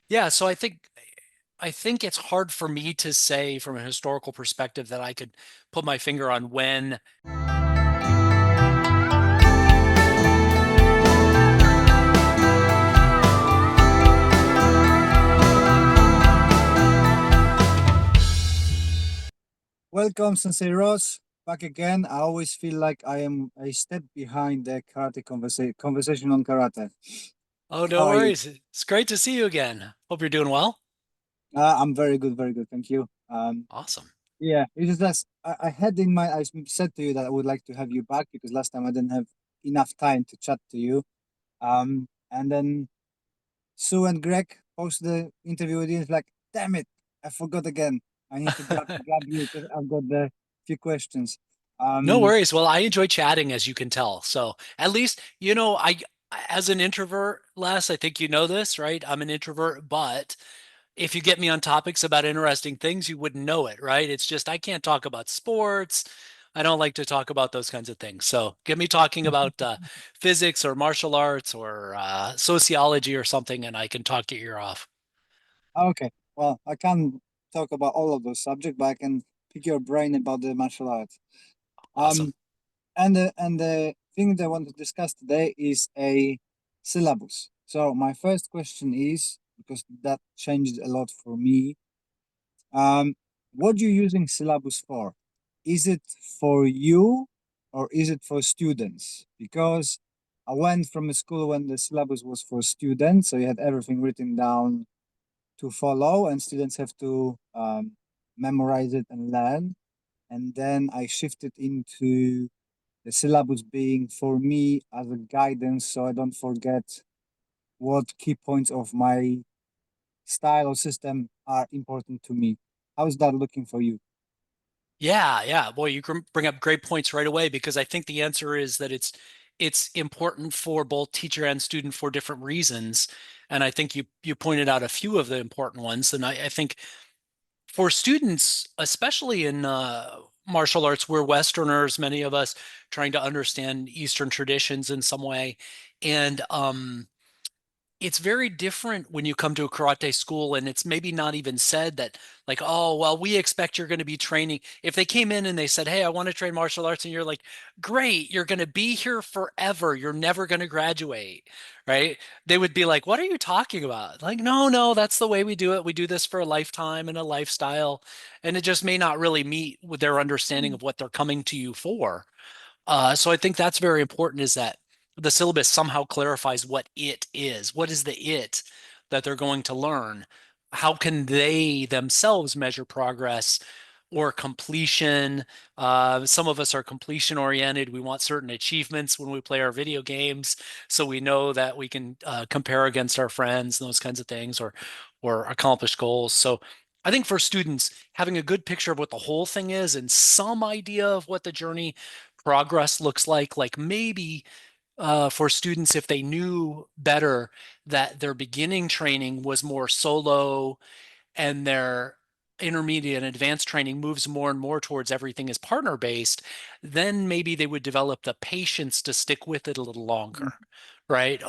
Yeah, so I think it's hard for me to say from a historical perspective that I could put my finger on when. Welcome, Sensei Russ. Back again. I always feel like I am a step behind the karate conversation on karate. Oh, no How are you? worries. It's great to see you again. Hope you're doing well. I'm very good, very good. Thank you. Awesome. Yeah, it's just that I had in mind, said to you that I would like to have you back because last time I didn't have enough time to chat to you. And then Sue and Greg posted the interview with you. It's like, damn it, I forgot again. I need to grab you because I've got the few questions. No Um, worries. Well, I enjoy chatting, as you can tell. So at least, as an introvert, Les, I think you know this, right? I'm an introvert, but if you get me on topics about interesting things, you wouldn't know it, right? It's just I can't talk about sports. I don't like to talk about those kinds of things. So get me talking about physics or martial arts or sociology or something, and I can talk your ear off. Okay. Well, I can't talk about all of those subjects, but I can pick your brain about the martial arts. Awesome. Um, and the thing that I want to discuss today is a syllabus. So my first question is, because that changed a lot for me, um, what you using syllabus for? Is it for you or is it for students? Because I went from a school when the syllabus was for students, so you had everything written down to follow, and students have to memorize it and learn. And then I shifted into the syllabus being for me as a guidance, so I don't forget what key points of my style or system are important to me. How's that looking for you? Yeah, yeah. Boy, you can bring up great points right away because I think the answer is that it's important for both teacher and student for different reasons. And I think you pointed out a few of the important ones. And I think for students, especially in martial arts, we're Westerners, many of us trying to understand Eastern traditions in some way. And it's very different when you come to a karate school and it's maybe not even said that, like, oh well, we expect you're going to be training. If they came in and they said, hey, I want to train martial arts, and you're like, great, you're going to be here forever, you're never going to graduate, right? They would be like, what are you talking about? Like, no, no, that's the way we do it. We do this for a lifetime and a lifestyle, and it just may not really meet with their understanding Mm. of what they're coming to you for. So I think that's very important, is that the syllabus somehow clarifies what it is. What is the it that they're going to learn? How can they themselves measure progress or completion? Some of us are completion oriented. We want certain achievements when we play our video games, so we know that we can compare against our friends and those kinds of things, or accomplish goals. So I think for students, having a good picture of what the whole thing is and some idea of what the journey progress looks like maybe for students, if they knew better that their beginning training was more solo and their intermediate and advanced training moves more and more towards everything is partner based, then maybe they would develop the patience to stick with it a little longer, right?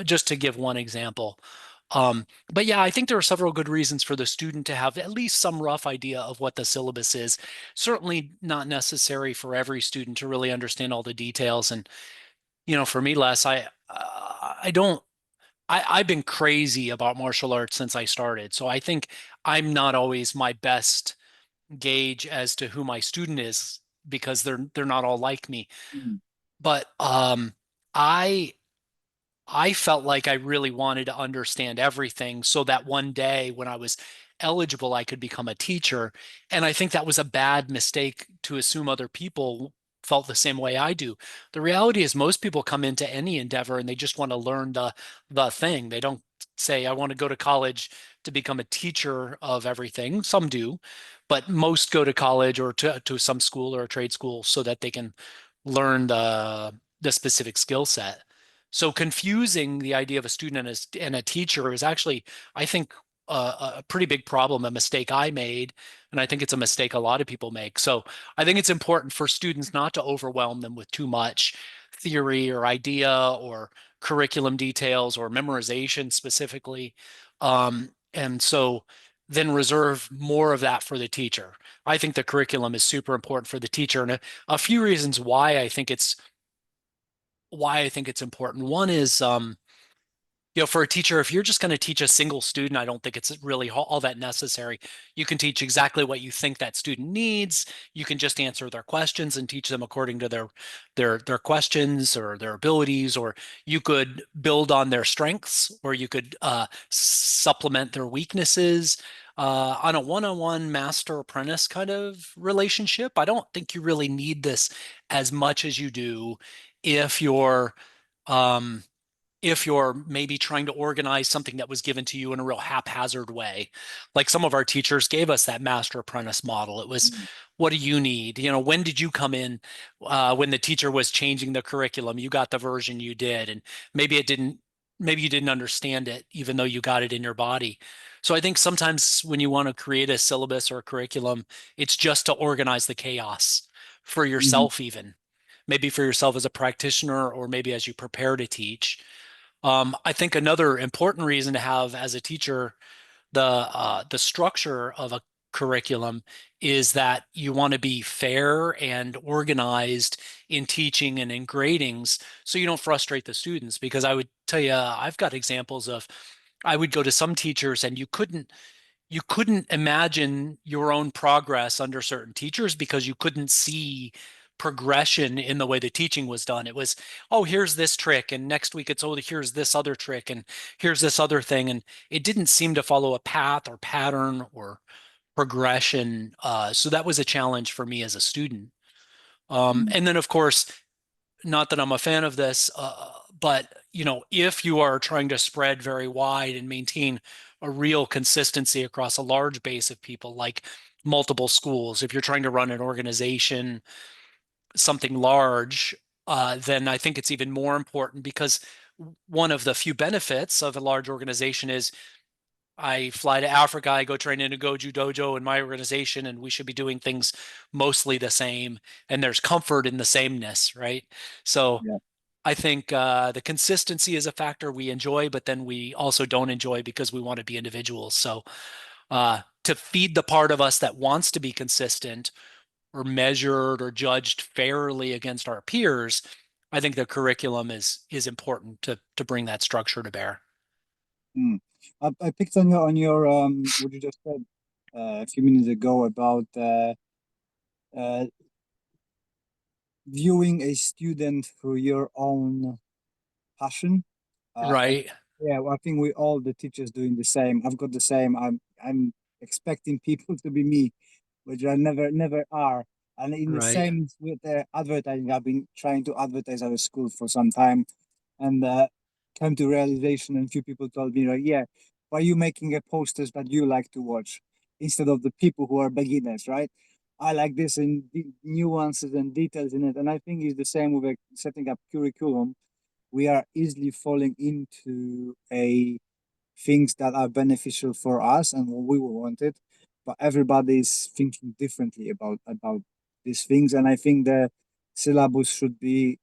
Just to give one example. But yeah, I think there are several good reasons for the student to have at least some rough idea of what the syllabus is. Certainly not necessary for every student to really understand all the details. And for me, Les, I don't. I've been crazy about martial arts since I started. So I think I'm not always my best gauge as to who my student is because they're not all like me. Mm. But I I felt like I really wanted to understand everything so that one day when I was eligible, I could become a teacher. And I think that was a bad mistake to assume other people felt the same way I do. The reality is most people come into any endeavor and they just want to learn the thing. They don't say, I want to go to college to become a teacher of everything. Some do, but most go to college or to some school or a trade school so that they can learn the specific skill set. So confusing the idea of a student and a teacher is actually, I think, a pretty big problem, a mistake I made, and I think it's a mistake a lot of people make. So I think it's important for students not to overwhelm them with too much theory or idea or curriculum details or memorization specifically. And so then reserve more of that for the teacher. I think the curriculum is super important for the teacher, and a few reasons why I think it's important. One is for a teacher, if you're just going to teach a single student, I don't think it's really all that necessary. You can teach exactly what you think that student needs. You can just answer their questions and teach them according to their questions or their abilities, or you could build on their strengths, or you could supplement their weaknesses. On a one-on-one master apprentice kind of relationship, I don't think you really need this as much as you do if you're um, if you're maybe trying to organize something that was given to you in a real haphazard way. Like some of our teachers gave us that master apprentice model. It was, Mm. what do you need? When did you come in when the teacher was changing the curriculum? You got the version you did, and maybe it didn't, maybe you didn't understand it, even though you got it in your body. So I think sometimes when you want to create a syllabus or a curriculum, it's just to organize the chaos for Mhm. yourself, even maybe for yourself as a practitioner, or maybe as you prepare to teach. I think another important reason to have as a teacher the structure of a curriculum is that you want to be fair and organized in teaching and in gradings, so you don't frustrate the students. Because I would tell you, I've got examples of, I would go to some teachers and you couldn't imagine your own progress under certain teachers because you couldn't see progression in the way the teaching was done. It was, oh, here's this trick, and next week it's, oh, here's this other trick, and here's this other thing. And it didn't seem to follow a path or pattern or progression. So that was a challenge for me as a student. Mm. And then, of course, not that I'm a fan of this, but if you are trying to spread very wide and maintain a real consistency across a large base of people, like multiple schools, if you're trying to run an organization, something large, then I think it's even more important, because one of the few benefits of a large organization is I fly to Africa, I go train in a Goju dojo in my organization, and we should be doing things mostly the same. And there's comfort in the sameness, right? So Yeah. I think the consistency is a factor we enjoy, but then we also don't enjoy because we want to be individuals. So to feed the part of us that wants to be consistent or measured or judged fairly against our peers, I think the curriculum is important to bring that structure to bear. Mm. I picked on your what you just said a few minutes ago about uh, viewing a student through your own passion. I Right, Yeah, well, I think we all the teachers doing the same. I've got the same. I'm expecting people to be me, which I never are. And in the right. same with advertising, I've been trying to advertise at a school for some time, and came to realization. And few people told me, like, yeah, why are you making a posters that you like to watch instead of the people who are beginners, right? I like this and nuances and details in it, and I think it's the same with setting up curriculum. We are easily falling into a things that are beneficial for us and what we wanted, but everybody is thinking differently about these things. And I think the syllabus should be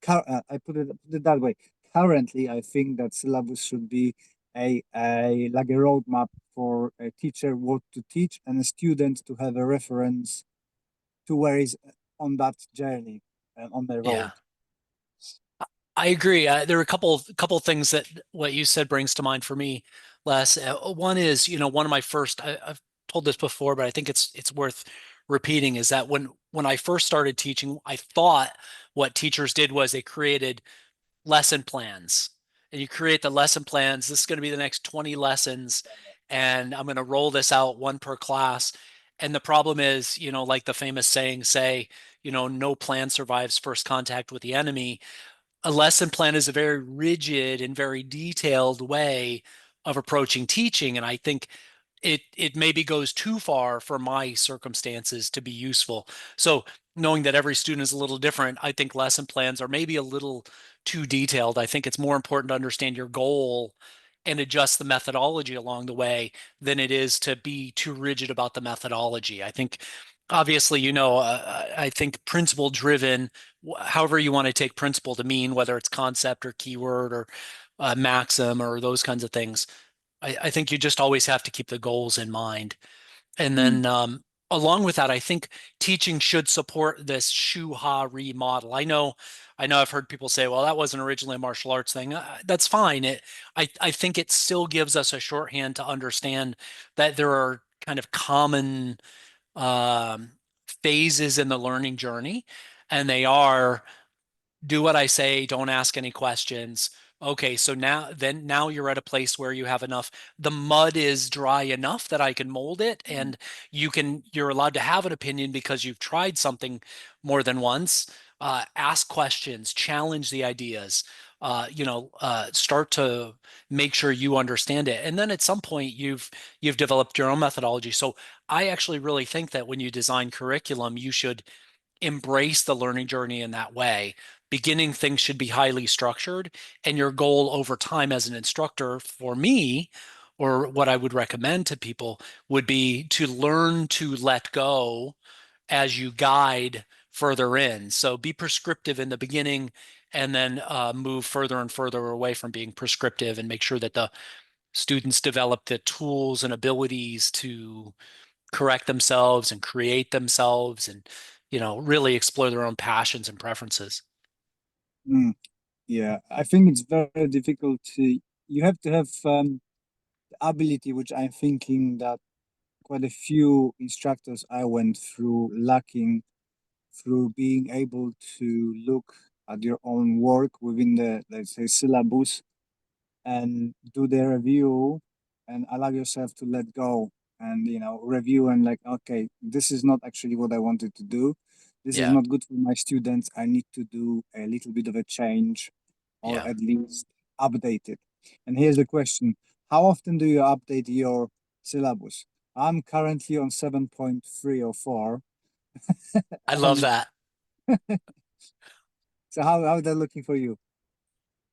I put it that way. Currently, I think that syllabus should be a like a roadmap for a teacher what to teach and a student to have a reference to where is on that journey and on the road. Yeah. I agree. There are a couple things that what you said brings to mind for me, Les. One is, one of my first. I've told this before, but I think it's worth repeating. Is that when I first started teaching, I thought what teachers did was they created lesson plans, and you create the lesson plans. This is going to be the next 20 lessons, and I'm going to roll this out one per class. And the problem is, like the famous saying, no plan survives first contact with the enemy. A lesson plan is a very rigid and very detailed way of approaching teaching. And I think it maybe goes too far for my circumstances to be useful. So knowing that every student is a little different, I think lesson plans are maybe a little too detailed. I think it's more important to understand your goal and adjust the methodology along the way than it is to be too rigid about the methodology. I think obviously, I think principle driven, however you want to take principle to mean, whether it's concept or keyword or maxim or those kinds of things, I think you just always have to keep the goals in mind. And Mm, then along with that, I think teaching should support this shu-ha-ri model. I know I've heard people say, well, that wasn't originally a martial arts thing. That's fine. I think it still gives us a shorthand to understand that there are kind of common um, phases in the learning journey, and they are do what I say, don't ask any questions. Okay, so now you're at a place where you have enough. The mud is dry enough that I can mold it, mm, and you're allowed to have an opinion because you've tried something more than once. Ask questions, challenge the ideas. Start to make sure you understand it, and then at some point you've developed your own methodology. So I actually really think that when you design curriculum, you should embrace the learning journey in that way. Beginning things should be highly structured, and your goal over time as an instructor for me, or what I would recommend to people, would be to learn to let go as you guide further in. So be prescriptive in the beginning and then move further and further away from being prescriptive and make sure that the students develop the tools and abilities to correct themselves and create themselves and really explore their own passions and preferences. mm. Yeah, I think it's very difficult to. You have to have the ability, which I'm thinking that quite a few instructors I went through lacking through being able to look at your own work within the, let's say, syllabus and do the review and allow yourself to let go and review and like, okay, this is not actually what I wanted to do. This is Yeah, not good for my students. I need to do a little bit of a change or yeah. at least update it. And here's the question: how often do you update your syllabus? I'm currently on 7.3 or 4. I love And that. so how that looking for you?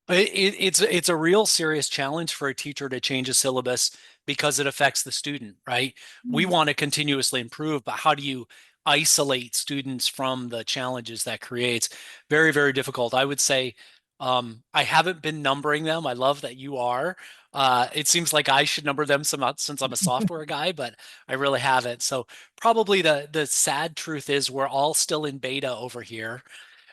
It's a real serious challenge for a teacher to change a syllabus because it affects the student, right? We Mm, want to continuously improve, but how do you isolate students from the challenges that creates? Very, very difficult. I would say I haven't been numbering them. I love that you are. It seems like I should number them some since I'm a software guy, but I really haven't. So probably the sad truth is we're all still in beta over here.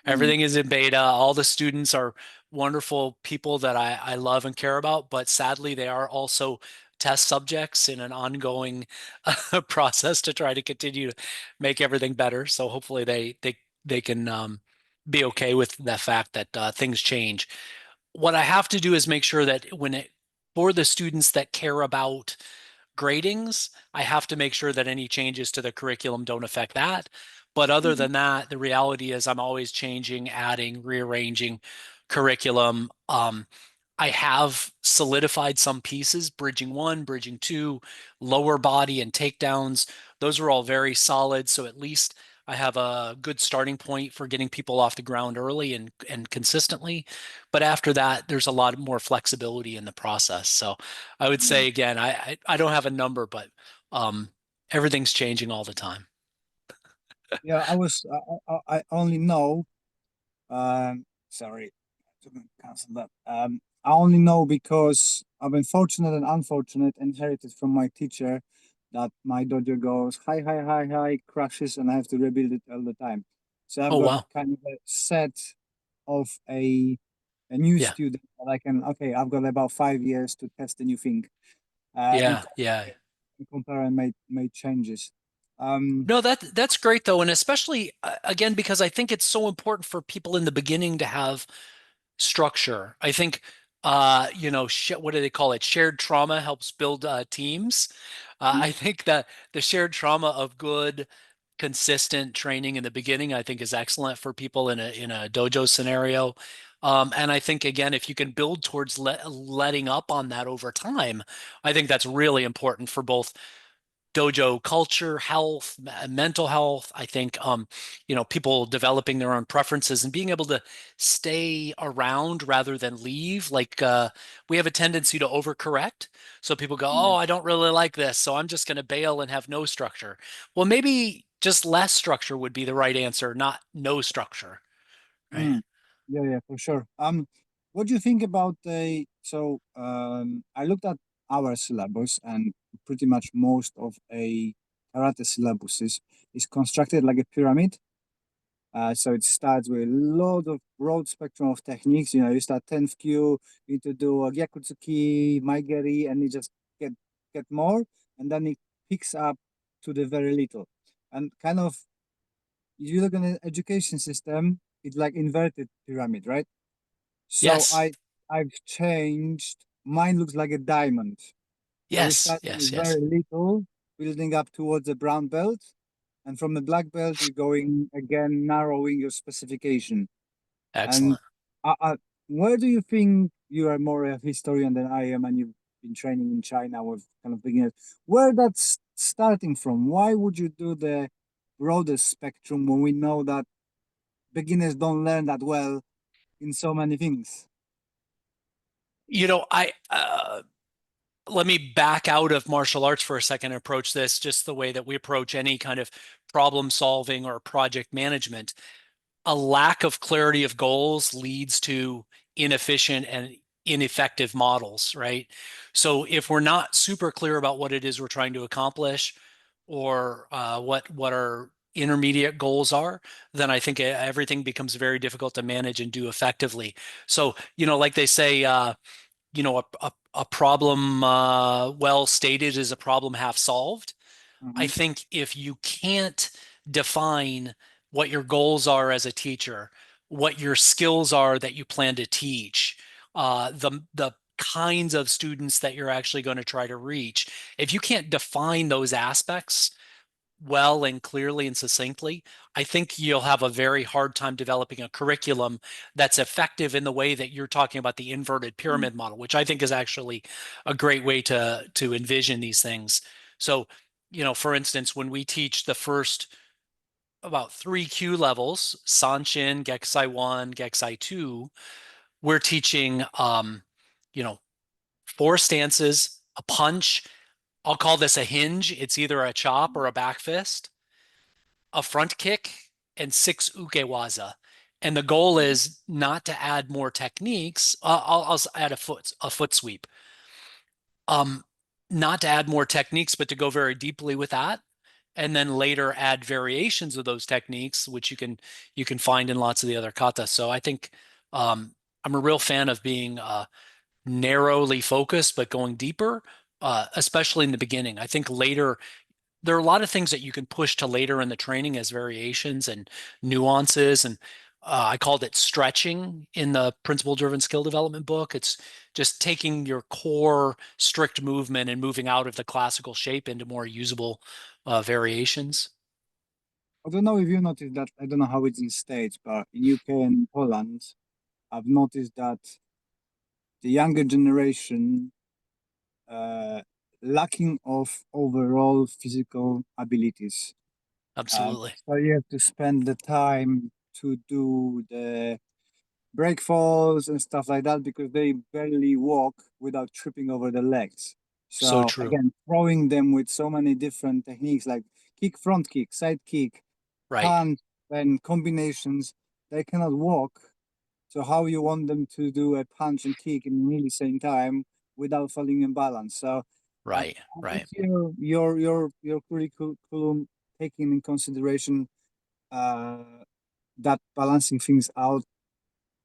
mm, Everything is in beta. All the students are wonderful people that I love and care about, but sadly, they are also test subjects in an ongoing process to try to continue to make everything better. So hopefully they can be okay with the fact that things change. What I have to do is make sure that for the students that care about gradings, I have to make sure that any changes to the curriculum don't affect that. But other mm, than that, the reality is I'm always changing, adding, rearranging curriculum. I have solidified some pieces, bridging one, bridging two, lower body and takedowns. Those are all very solid. So at least I have a good starting point for getting people off the ground early and consistently. But after that, there's a lot more flexibility in the process. So I would mm. say again, I don't have a number, but um, everything's changing all the time. Yeah, I only know. Sorry, to cancel that. I only know because I've been fortunate and unfortunate, inherited from my teacher, that my dojo goes high, high, high, high, crashes, and I have to rebuild it all the time. So I've Oh, got wow. kind of a set of a new Yeah. student that I can. Okay, I've got about 5 years to test a new thing, and Yeah. Yeah. compare and make changes. Um, No, that's great though, and especially again because I think it's so important for people in the beginning to have structure. I think sh what do they call it? Shared trauma helps build teams. I think that the shared trauma of good, consistent training in the beginning, I think is excellent for people in a dojo scenario. And I think again, if you can build towards letting up on that over time, I think that's really important for both dojo culture, health, mental health. I think, people developing their own preferences and being able to stay around rather than leave. Like, we have a tendency to overcorrect. So people go, yeah. oh, I don't really like this. So I'm just going to bail and have no structure. Well, maybe just less structure would be the right answer, not no structure. Right. Mm. Yeah, yeah, for sure. What do you think about the? So, I looked at our syllabus and pretty much most of a karate syllabus is constructed like a pyramid. So it starts with a lot of broad spectrum of techniques. You start 10th kyu, you need to do a gyakutsuki, maigeri, and you just get get more, and then it picks up to the very little. And kind of, if you look at an education system, it's like inverted pyramid, right? So Yes. I've changed. Mine looks like a diamond. So we Yes. start Yes. with Yes. very little, building up towards the brown belt, and from the black belt, you're going again, narrowing your specification. And Excellent. uh, uh, where do you think you are more a historian than I am, and you've been training in China with kind of beginners? Where that's starting from? Why would you do the broadest spectrum when we know that beginners don't learn that well in so many things? I let me back out of martial arts for a second and approach this just the way that we approach any kind of problem solving or project management. A lack of clarity of goals leads to inefficient and ineffective models, right? So if we're not super clear about what it is we're trying to accomplish or what our intermediate goals are, then I think everything becomes very difficult to manage and do effectively. So, like they say, a problem well stated is a problem half solved. I Mhm. think if you can't define what your goals are as a teacher, what your skills are that you plan to teach, the kinds of students that you're actually going to try to reach, if you can't define those aspects well and clearly and succinctly, I think you'll have a very hard time developing a curriculum that's effective in the way that you're talking about the inverted Mm. pyramid model, which I think is actually a great way to envision these things. So, for instance, when we teach the first about three Q levels, Sanshin, Gekusai 1, Gekusai 2, we're teaching you know, four stances, a punch. I'll call this a hinge. It's either a chop or a back fist, a front kick, and six ukewaza. And the goal is not to add more techniques. I'll add a foot sweep. Um, Not to add more techniques, but to go very deeply with that, and then later add variations of those techniques, which you can find in lots of the other katas. So I think I'm a real fan of being narrowly focused, but going deeper, especially in the beginning. I think later there are a lot of things that you can push to later in the training as variations and nuances. And I called it stretching in the principle driven skill development book. It's just taking your core strict movement and moving out of the classical shape into more usable variations. I don't know if you noticed that. I don't know how it's in States, but in UK and Poland, I've noticed that the younger generation uh, lacking of overall physical abilities. Absolutely. So you have to spend the time to do the break falls and stuff like that because they barely walk without tripping over the legs. So So true. again, throwing them with so many different techniques like kick, front kick, side kick, Right. punch, and combinations, they cannot walk. So how you want them to do a punch and kick in nearly same time without falling in balance? So Right. is Right. your curriculum taking in consideration uh, that balancing things out?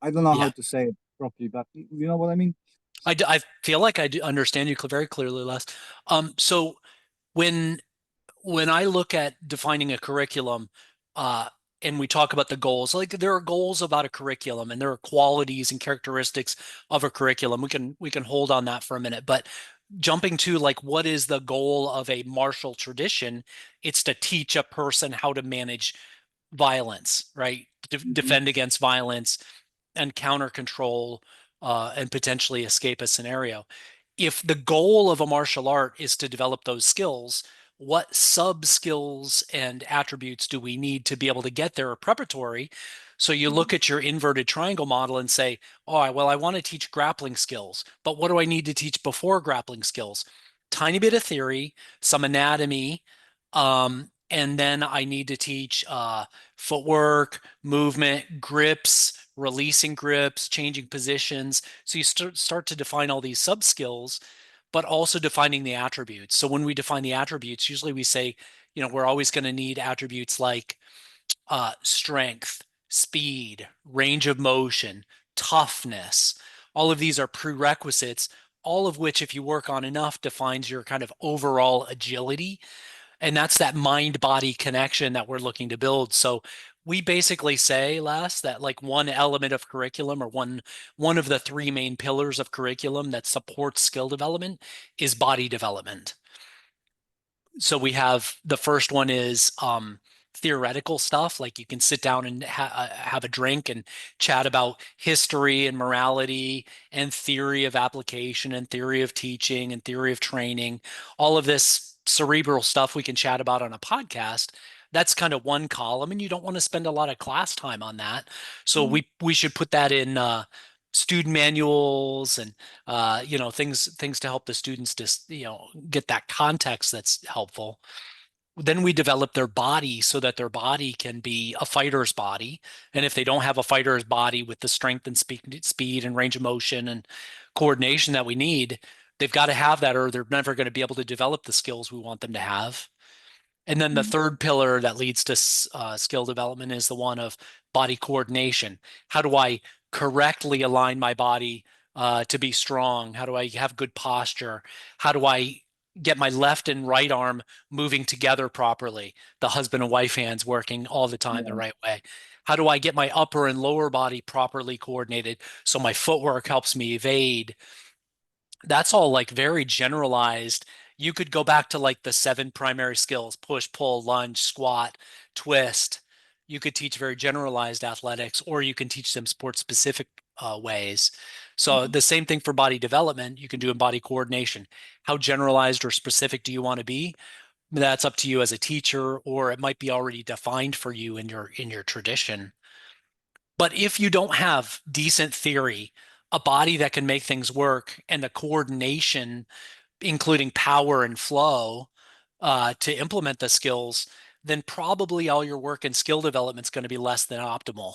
I don't know how Yeah. to say it properly, but you know what I mean? I feel like I do understand you very clearly, Les. So when when I look at defining a curriculum, uh, and we talk about the goals, like there are goals about a curriculum and there are qualities and characteristics of a curriculum. We can hold on that for a minute, but jumping to like what is the goal of a martial tradition? It's to teach a person how to manage violence, right? Mhm. Defend against violence and counter control and potentially escape a scenario. If the goal of a martial art is to develop those skills, what sub skills and attributes do we need to be able to get there preparatory? So you look Mhm. at your inverted triangle model and say, oh, well, I want to teach grappling skills, but what do I need to teach before grappling skills? Tiny bit of theory, some anatomy, and then I need to teach footwork, movement, grips, releasing grips, changing positions. So you start to define all these sub skills. but also defining the attributes. So when we define the attributes, usually we say, we're always going to need attributes like strength, speed, range of motion, toughness. All of these are prerequisites, all of which, if you work on enough, defines your kind of overall agility. And that's that mind-body connection that we're looking to build. So we basically say, Les, that like one element of curriculum or one of the three main pillars of curriculum that supports skill development is body development. So we have the first one is theoretical stuff, like you can sit down and have a drink and chat about history and morality and theory of application and theory of teaching and theory of training. All of this cerebral stuff we can chat about on a podcast. That's kind of one column, and you don't want to spend a lot of class time on that. So we should put that in student manuals and things to help the students just get that context that's helpful. Then we develop their body so that their body can be a fighter's body. And if they don't have a fighter's body with the strength and speed and range of motion and coordination that we need, they've got to have that, or they're never going to be able to develop the skills we want them to have. And then the third pillar that leads to skill development is the one of body coordination. How do I correctly align my body to be strong? How do I have good posture? How do I get my left and right arm moving together properly? The husband and wife hands working all the time the Yeah. right way. How do I get my upper and lower body properly coordinated so my footwork helps me evade? That's all like very generalized. You could go back to like the seven primary skills: push, pull, lunge, squat, twist. You could teach very generalized athletics, or you can teach them sport specific ways. So the same thing for body development, you can do in body coordination. How generalized or specific do you want to be? That's up to you as a teacher, or it might be already defined for you in your tradition. But if you don't have decent theory, a body that can make things work, and the coordination, including power and flow, to implement the skills, then probably all your work in skill development is going to be less than optimal,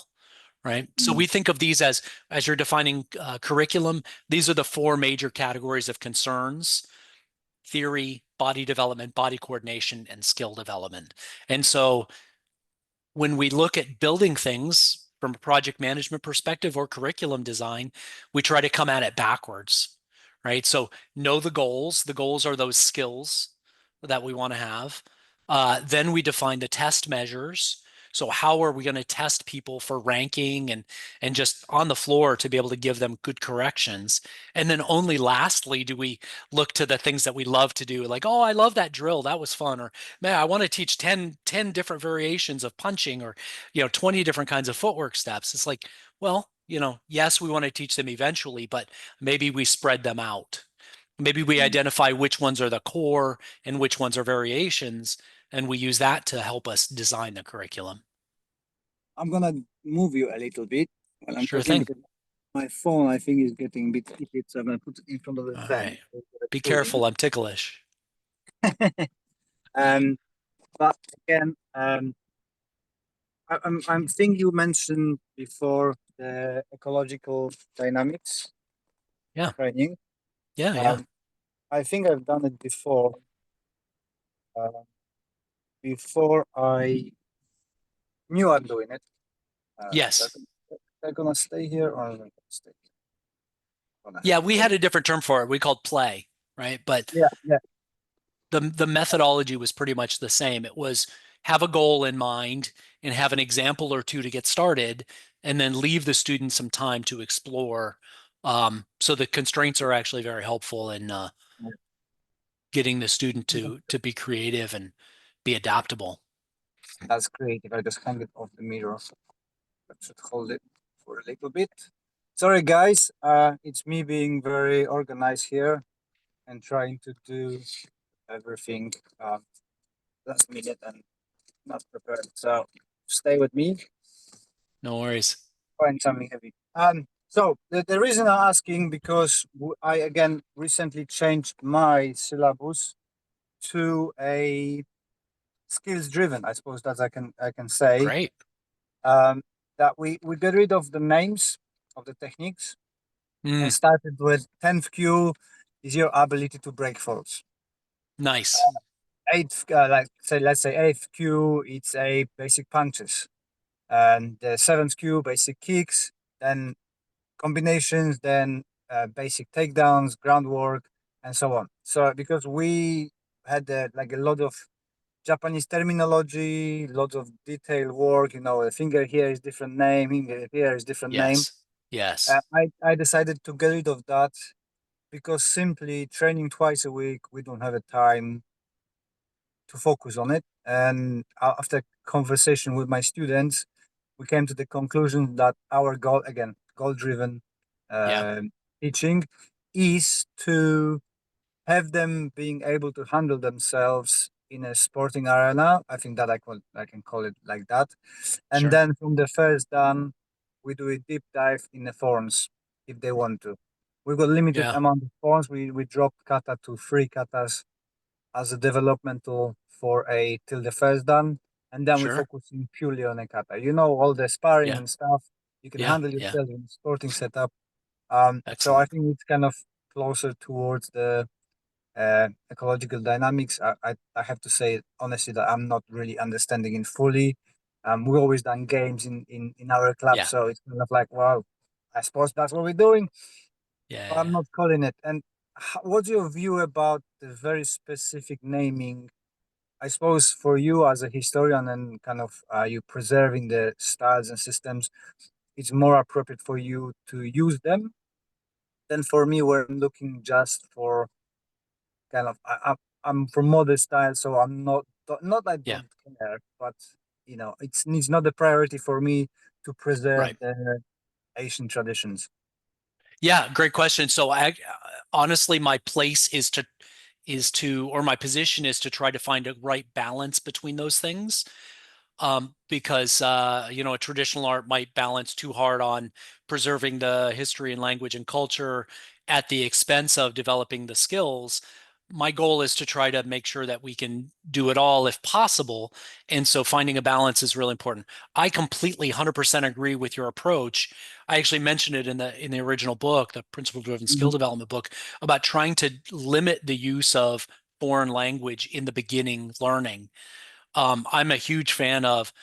right? So Mm. we think of these as you're defining curriculum. These are the four major categories of concerns: theory, body development, body coordination, and skill development. And so when we look at building things from a project management perspective or curriculum design, we try to come at it backwards, right? So know the goals. The goals are those skills that we want to have. Then we define the test measures. So how are we going to test people for ranking and just on the floor to be able to give them good corrections? And then only lastly do we look to the things that we love to do, like, oh, I love that drill. That was fun. Or man, I want to teach 10 different variations of punching, or 20 different kinds of footwork steps. It's like, well, yes, we want to teach them eventually, but maybe we spread them out. Maybe we identify which ones are the core and which ones are variations, and we use that to help us design the curriculum. I'm gonna move you a little bit while I'm Sure talking thing. because my phone I think is getting a bit heated, so I'm gonna put it in front of the All fan. right. Be careful. I'm ticklish. Um, but again, I'm think you mentioned before the ecological dynamics Yeah. training. Yeah. Yeah. Um, I think I've done it before. Uh, before I knew I'm doing it. They're, Yes. they're gonna stay here or are they gonna stay here? Gonna Yeah. have We to. had a different term for it. We called play, right? But Yeah, yeah, the methodology was pretty much the same. It was have a goal in mind and have an example or two to get started, and then leave the student some time to explore. So the constraints are actually very helpful in getting the student to be creative and be adaptable. that's great. If I just hang it off the mirror, that should hold it for a little bit. Sorry, guys. It's me being very organized here and trying to do everything last minute and not prepared. So stay with me. No worries. Find something heavy. So the reason I'm asking because I again recently changed my syllabus to a skills driven. I suppose that I can say Great. um, that we get rid of the names of the techniques and Mm, started with 10th Q, is your ability to break falls. Nice. Eighth, like say, let's say eighth Q, it's a basic punches, and the seventh Q, basic kicks, then combinations, then basic takedowns, groundwork, and so on. So because we had like a lot of Japanese terminology, lots of detailed work, a finger here is different name, finger here is different name. Yes. Yes. I decided to get rid of that because simply training twice a week, we don't have a time to focus on it. And after conversation with my students, we came to the conclusion that our goal, again, goal driven Yeah. uh, teaching, is to have them being able to handle themselves in a sporting arena. I think that I can call it like that. And Sure. then from the first done, we do a deep dive in the forms if they want to. We've got limited Yeah. amount of forms. We dropped kata to 3 katas as a developmental for a till the first dan, and then we Sure. focusing purely on a kata. All the sparring Yeah. and stuff. You can Yeah. handle Yeah. yourself in sporting setup. So I Excellent. think it's kind of closer towards the ecological dynamics. I have to say honestly that I'm not really understanding it fully. We always done games in our club, Yeah. so it's kind of like, well, I suppose that's what we're doing, Yeah. but I'm Yeah. not calling it. And what's your view about the very specific naming? I suppose for you as a historian and kind of you preserving the styles and systems, it's more appropriate for you to use them than for me, where I'm looking just for kind of I'm from modern style, so I'm not I Yeah. don't care, but it's not the priority for me to preserve Right. the Asian traditions. Yeah. Great question. So I honestly, my place or my position is to try to find a right balance between those things. Because a traditional art might balance too hard on preserving the history and language and culture at the expense of developing the skills. My goal is to try to make sure that we can do it all if possible. And so finding a balance is really important. I completely 100% agree with your approach. I actually mentioned it in the original book, the principle driven skill Mhm. development book, about trying to limit the use of foreign language in the beginning learning. I'm a huge fan of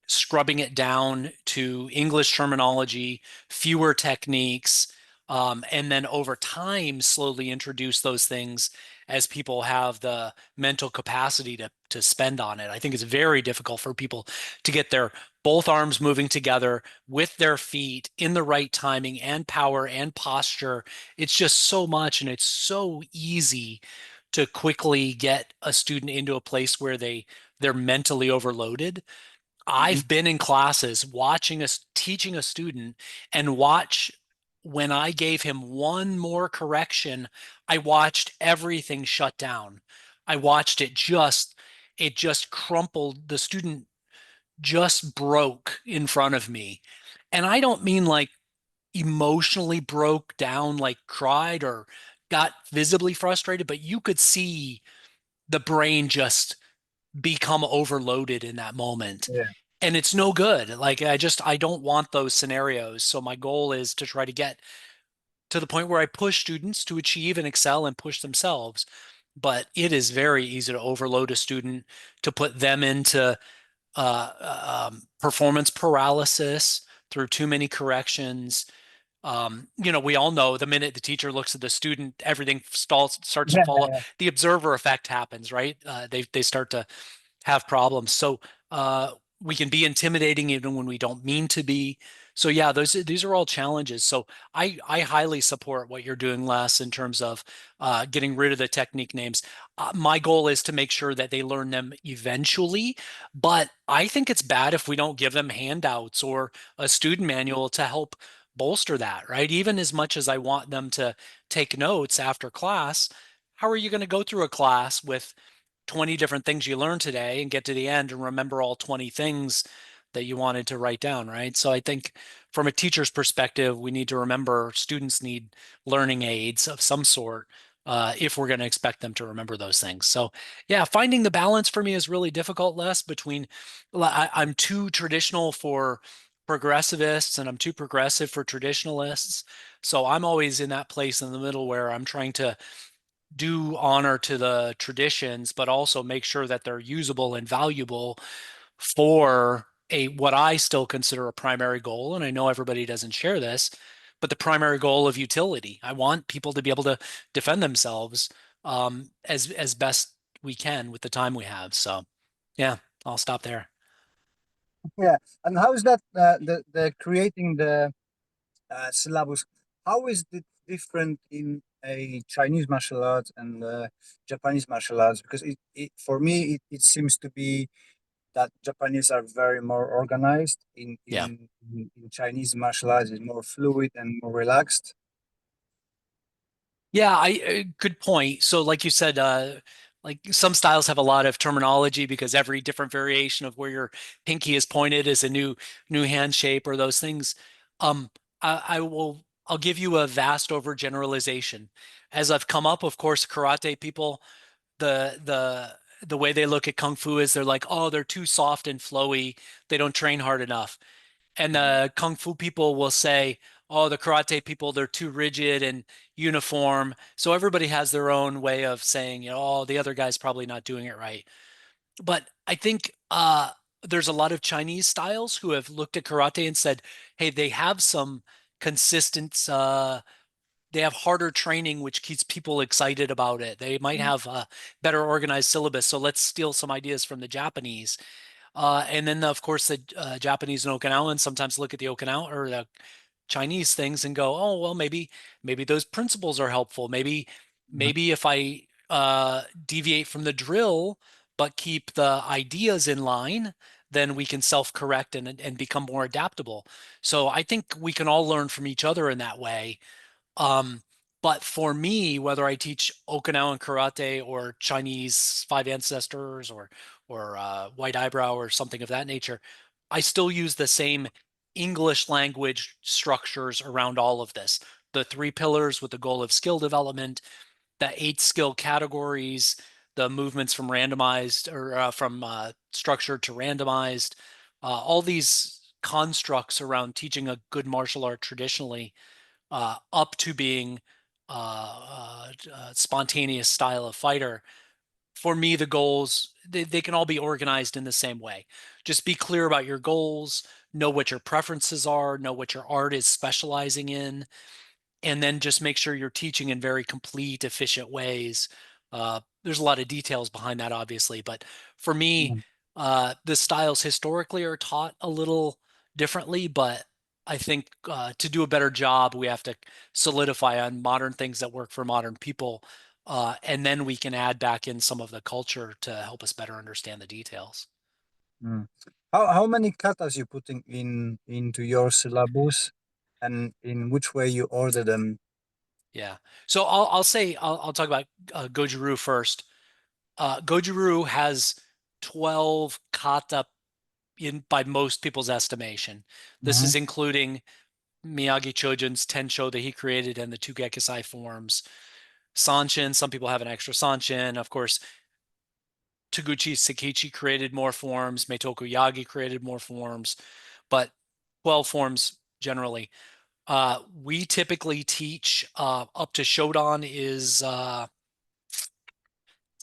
scrubbing it down to English terminology, fewer techniques, and then over time, slowly introduce those things as people have the mental capacity to spend on it. I think it's very difficult for people to get their both arms moving together with their feet in the right timing and power and posture. It's just so much, and it's so easy to quickly get a student into a place where they're mentally overloaded. Mhm. I've been in classes watching us teaching a student and watch when I gave him one more correction, I watched everything shut down. I watched it just crumpled. The student just broke in front of me. And I don't mean like emotionally broke down, like cried or got visibly frustrated, but you could see the brain just become overloaded in that moment, Yeah. and it's no good. Like I don't want those scenarios. So my goal is to try to get to the point where I push students to achieve and excel and push themselves. But it is very easy to overload a student, to put them into performance paralysis through too many corrections. We all know the minute the teacher looks at the student, everything starts to Yeah. fall. Yeah. The observer effect happens, right? They start to have problems. So uh, we can be intimidating even when we don't mean to be. So yeah, these are all challenges. So I highly support what you're doing, Les, in terms of getting rid of the technique names. My goal is to make sure that they learn them eventually, but I think it's bad if we don't give them handouts or a student manual to help bolster that, right? Even as much as I want them to take notes after class, how are you going to go through a class with 20 different things you learned today and get to the end and remember all 20 things that you wanted to write down, right? So I think from a teacher's perspective, we need to remember students need learning aids of some sort if we're going to expect them to remember those things. So yeah, finding the balance for me is really difficult, Les, between I'm too traditional for progressivists and I'm too progressive for traditionalists. So I'm always in that place in the middle where I'm trying to do honor to the traditions, but also make sure that they're usable and valuable for a what I still consider a primary goal. And I know everybody doesn't share this, but the primary goal of utility. I want people to be able to defend themselves as best we can with the time we have. So yeah, I'll stop there. Yeah. And how is that the creating the syllabus? How is it different in a Chinese martial arts and Japanese martial arts? Because for me it seems to be that Japanese are very more organized. Yeah. In Chinese martial arts is more fluid and more relaxed. Yeah, good point. So like you said, like some styles have a lot of terminology because every different variation of where your pinky is pointed is a new hand shape or those things. Um, I'll give you a vast overgeneralization. As I've come up, of course, karate people, the way they look at kung fu is they're like, oh, they're too soft and flowy. They don't train hard enough. And Mhm. the kung fu people will say, oh, the karate people, they're too rigid and uniform. So everybody has their own way of saying, oh, the other guy's probably not doing it right. But I think there's a lot of Chinese styles who have looked at karate and said, hey, they have some consistent, they have harder training, which keeps people excited about it. They might have a better organized syllabus. So let's steal some ideas from the Japanese. And then, of course, the Japanese and Okinawans sometimes look at the Okinawa or the Chinese things and go, "Oh, well, maybe those principles are helpful. Mhm. Maybe if I deviate from the drill but keep the ideas in line, then we can self-correct and become more adaptable." So I think we can all learn from each other in that way. Um, but for me, whether I teach Okinawan karate or Chinese five ancestors or white eyebrow or something of that nature, I still use the same English language structures around all of this. The three pillars with the goal of skill development, the eight skill categories, the movements from randomized or from structured to randomized, all these constructs around teaching a good martial art traditionally up to being spontaneous style of fighter. For me, the goals they can all be organized in the same way. Just be clear about your goals, know what your preferences are, know what your art is specializing in, and then just make sure you're teaching in very complete, efficient ways. There's a lot of details behind that, obviously, but for me, Mhm. the styles historically are taught a little differently, but I think to do a better job, we have to solidify on modern things that work for modern people, and then we can add back in some of the culture to help us better understand the details. Mm. How many katas you putting into your syllabus, and in which way you order them? Yeah. So I'll talk about Goju-Ryu first. Goju-Ryu has 12 kata in by most people's estimation. This Mhm. is including Miyagi Chojun's Tensho that he created and the two Gekisai forms. Sanshin, some people have an extra Sanshin. Of course, Taguchi Sekichi created more forms. Meitoku Yagi created more forms, but 12 forms generally. We typically teach up to Shodan is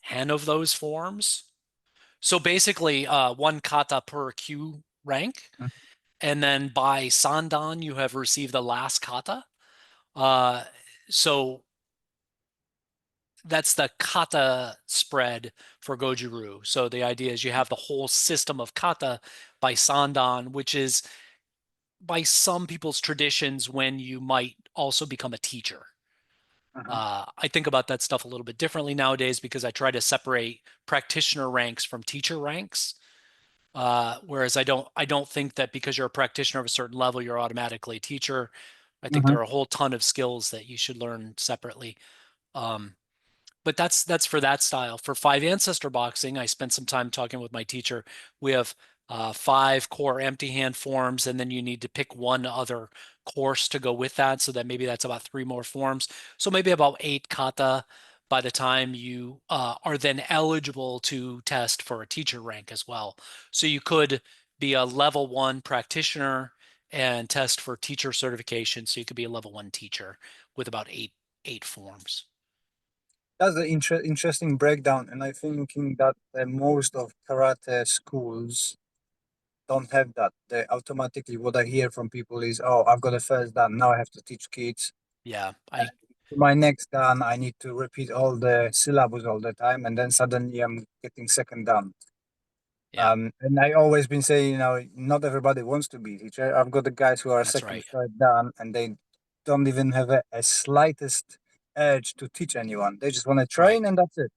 10 of those forms. So basically, one kata per Q rank. Mhm. And then by Sandan, you have received the last kata. Uh, so that's the kata spread for Goju-Ryu. So the idea is you have the whole system of kata by Sandan, which is by some people's traditions when you might also become a teacher. Mhm. I think about that stuff a little bit differently nowadays because I try to separate practitioner ranks from teacher ranks. Whereas I don't think that because you're a practitioner of a certain level, you're automatically a teacher. I think Mhm. there are a whole ton of skills that you should learn separately. Um, but that's for that style. For five ancestor boxing, I spent some time talking with my teacher. We have five core empty hand forms, and then you need to pick one other course to go with that. So that maybe that's about three more forms. So maybe about eight kata by the time you are then eligible to test for a teacher rank as well. So you could be a level one practitioner and test for teacher certification. So you could be a level one teacher with about eight forms. That's the interesting breakdown, and I thinking that most of karate schools don't have that. They automatically, what I hear from people is, "Oh, I've got a first dan. Now I have to teach kids. Yeah, For my next dan, I need to repeat all the syllabus all the time, and then suddenly I'm getting second dan." yeah, And I always been saying, not everybody wants to be a teacher. I've got the guys who are that's second, right. third dan, and they don't even have a slightest urge to teach anyone. They just want to Right. train, and that's it.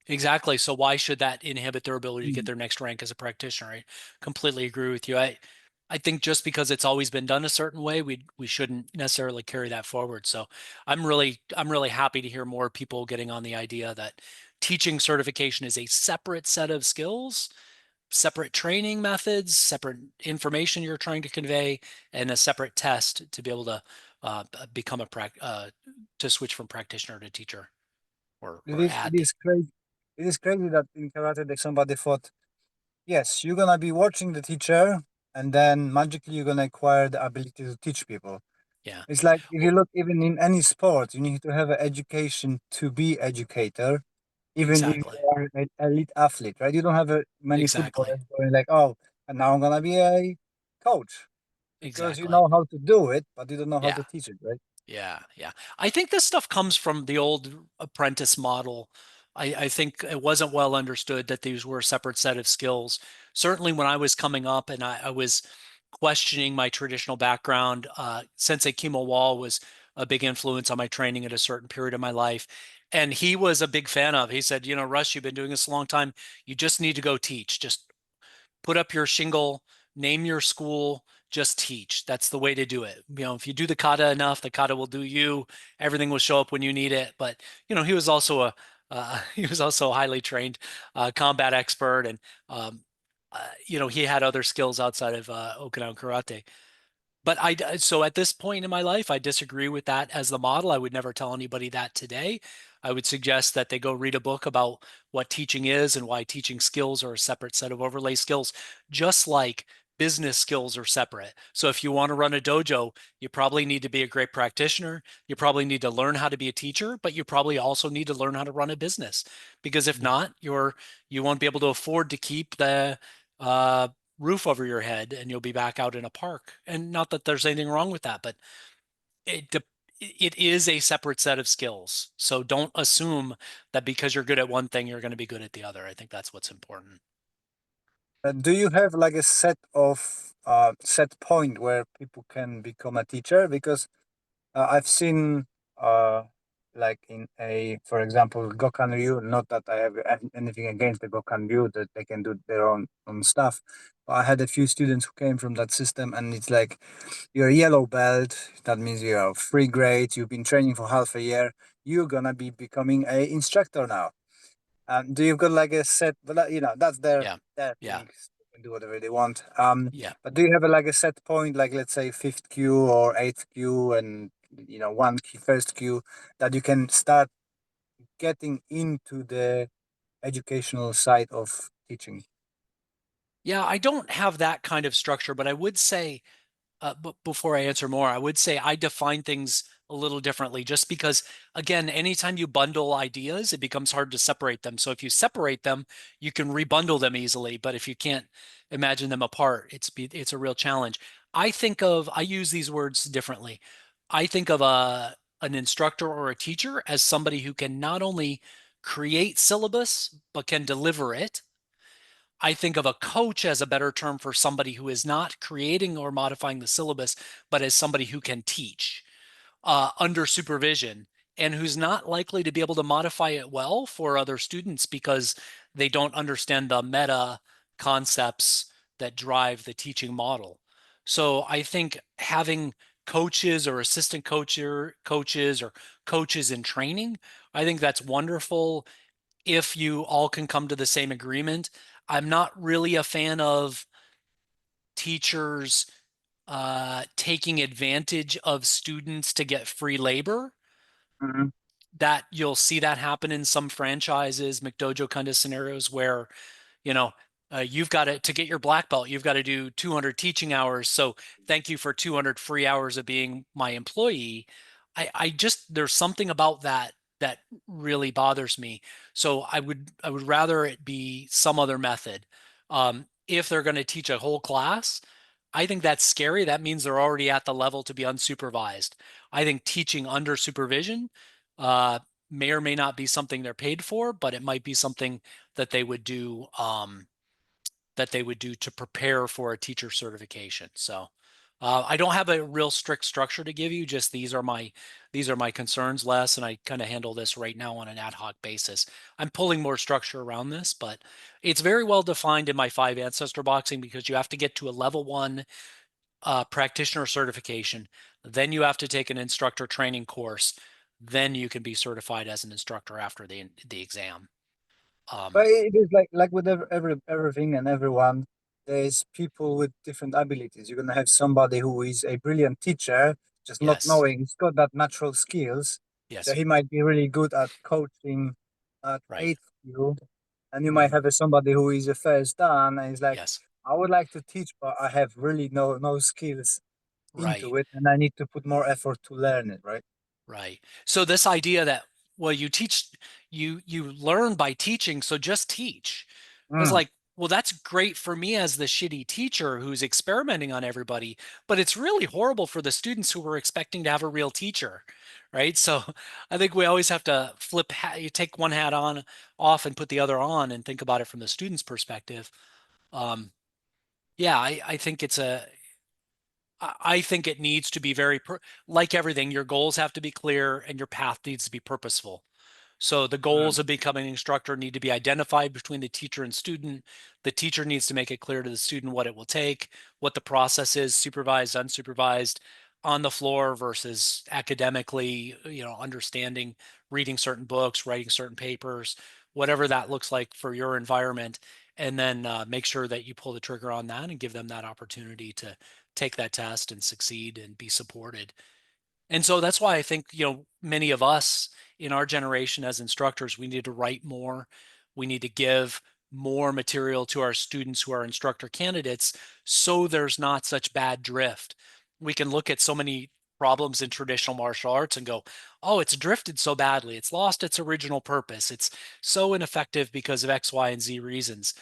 Exactly. So why should that inhibit their ability to get Mm. their next rank as a practitioner? I completely agree with you. I think just because it's always been done a certain way, we shouldn't necessarily carry that forward. So I'm really happy to hear more people getting on the idea that teaching certification is a separate set of skills, separate training methods, separate information you're trying to convey, and a separate test to be able to become to switch from practitioner to teacher It or is it add. is crazy. It is crazy that in karate that somebody thought, yes, you're gonna be watching the teacher, and then magically you're gonna acquire the ability to teach people. Yeah. It's like if you look even in any sport, you need to have an education to be educator, even if Exactly. you are an elite athlete, right? You don't have many Exactly. footballers going like, oh, and now I'm gonna be a coach because you Exactly. know how to do it, but you don't know how Yeah. to teach it, right? Yeah. Yeah. I think this stuff comes from the old apprentice model. I think it wasn't well understood that these were a separate set of skills. Certainly when I was coming up and I was questioning my traditional background, Sensei Kimo Wall was a big influence on my training at a certain period of my life. And he was a big fan of, he said, Russ, you've been doing this a long time. You just need to go teach. Just put up your shingle, name your school, just teach. That's the way to do it. If you do the kata enough, the kata will do you. Everything will show up when you need it. But he was also a he was also a highly trained combat expert, and he had other skills outside of Okinawan karate. But so at this point in my life, I disagree with that as the model. I would never tell anybody that today. I would suggest that they go read a book about what teaching is and why teaching skills are a separate set of overlay skills, just like business skills are separate. So if you want to run a dojo, you probably need to be a great practitioner. You probably need to learn how to be a teacher, but you probably also need to learn how to run a business. Because if not, you won't be able to afford to keep the uh, roof over your head and you'll be back out in a park. And not that there's anything wrong with that, but it it is a separate set of skills. So don't assume that because you're good at one thing, you're going to be good at the other. I think that's what's important. Do you have like a set point where people can become a teacher? Because I've seen uh like in for example, Gokan Ryu. Not that I have anything against the Gokan Ryu, that they can do their own stuff. But I had a few students who came from that system, and it's like you're a yellow belt. That means you're free grade. You've been training for half a year. You're gonna be becoming a instructor now. Do you got like a set? But that's their Yeah. their Yeah. thing. They can do whatever they want. Yeah. But do you have like a set point, like let's say fifth Q or eighth Q, and one key, first Q, that you can start getting into the educational side of teaching? Yeah. I don't have that kind of structure, but I would say but before I answer more, I would say I define things a little differently just because, again, anytime you bundle ideas, it becomes hard to separate them. So if you separate them, you can rebundle them easily. But if you can't imagine them apart, it's a real challenge. I use these words differently. I think of an instructor or a teacher as somebody who can not only create syllabus, but can deliver it. I think of a coach as a better term for somebody who is not creating or modifying the syllabus, but as somebody who can teach under supervision and who's not likely to be able to modify it well for other students because they don't understand the meta concepts that drive the teaching model. So I think having coaches or assistant coaches or coaches in training, I think that's wonderful if you all can come to the same agreement. I'm not really a fan of teachers taking advantage of students to get free labor. Mhm. That you'll see that happen in some franchises, McDojo kind of scenarios where, you know, You've got to get your black belt, you've got to do 200 teaching hours. So thank you for 200 free hours of being my employee. I just, there's something about that that really bothers me. So I would rather it be some other method. If they're going to teach a whole class, I think that's scary. That means they're already at the level to be unsupervised. I think teaching under supervision uh, may or may not be something they're paid for, but it might be something that they would do. That they would do to prepare for a teacher certification. So I don't have a real strict structure to give you. Just these are my concerns, Les, and I kind of handle this right now on an ad hoc basis. I'm pulling more structure around this, but it's very well defined in my 5 ancestor boxing because you have to get to a level 1 practitioner certification. Then you have to take an instructor training course. Then you can be certified as an instructor after the exam. But Um, it is like with everything and everyone, there's people with different abilities. You're gonna have somebody who is a brilliant teacher, just not yes, knowing he's got that natural skills. So yes, he might be really good at coaching, at right, aid you, and you might mhm, have somebody who is a first dan and is like, yes. I would like to teach, but I have really no skills Right, into it, and I need to put more effort to learn it, right? right. So this idea that, well, you learn by teaching, so just teach. I was Mm, like, well, that's great for me as the shitty teacher who's experimenting on everybody, but it's really horrible for the students who were expecting to have a real teacher, right? So I think we always have to flip hat, you take one hat on off and put the other on and think about it from the student's perspective. Um, yeah, I think I think it needs to be like everything, your goals have to be clear and your path needs to be purposeful. So the mm, goals of becoming an instructor need to be identified between the teacher and student. The teacher needs to make it clear to the student what it will take, what the process is, supervised, unsupervised, on the floor versus academically, understanding, reading certain books, writing certain papers, whatever that looks like for your environment. And then make sure that you pull the trigger on that and give them that opportunity to take that test and succeed and be supported. And so that's why I think, many of us in our generation as instructors, we need to write more. We need to give more material to our students who are instructor candidates so there's not such bad drift. We can look at so many problems in traditional martial arts and go, oh, it's drifted so badly. It's lost its original purpose. It's so ineffective because of X, Y, and Z reasons.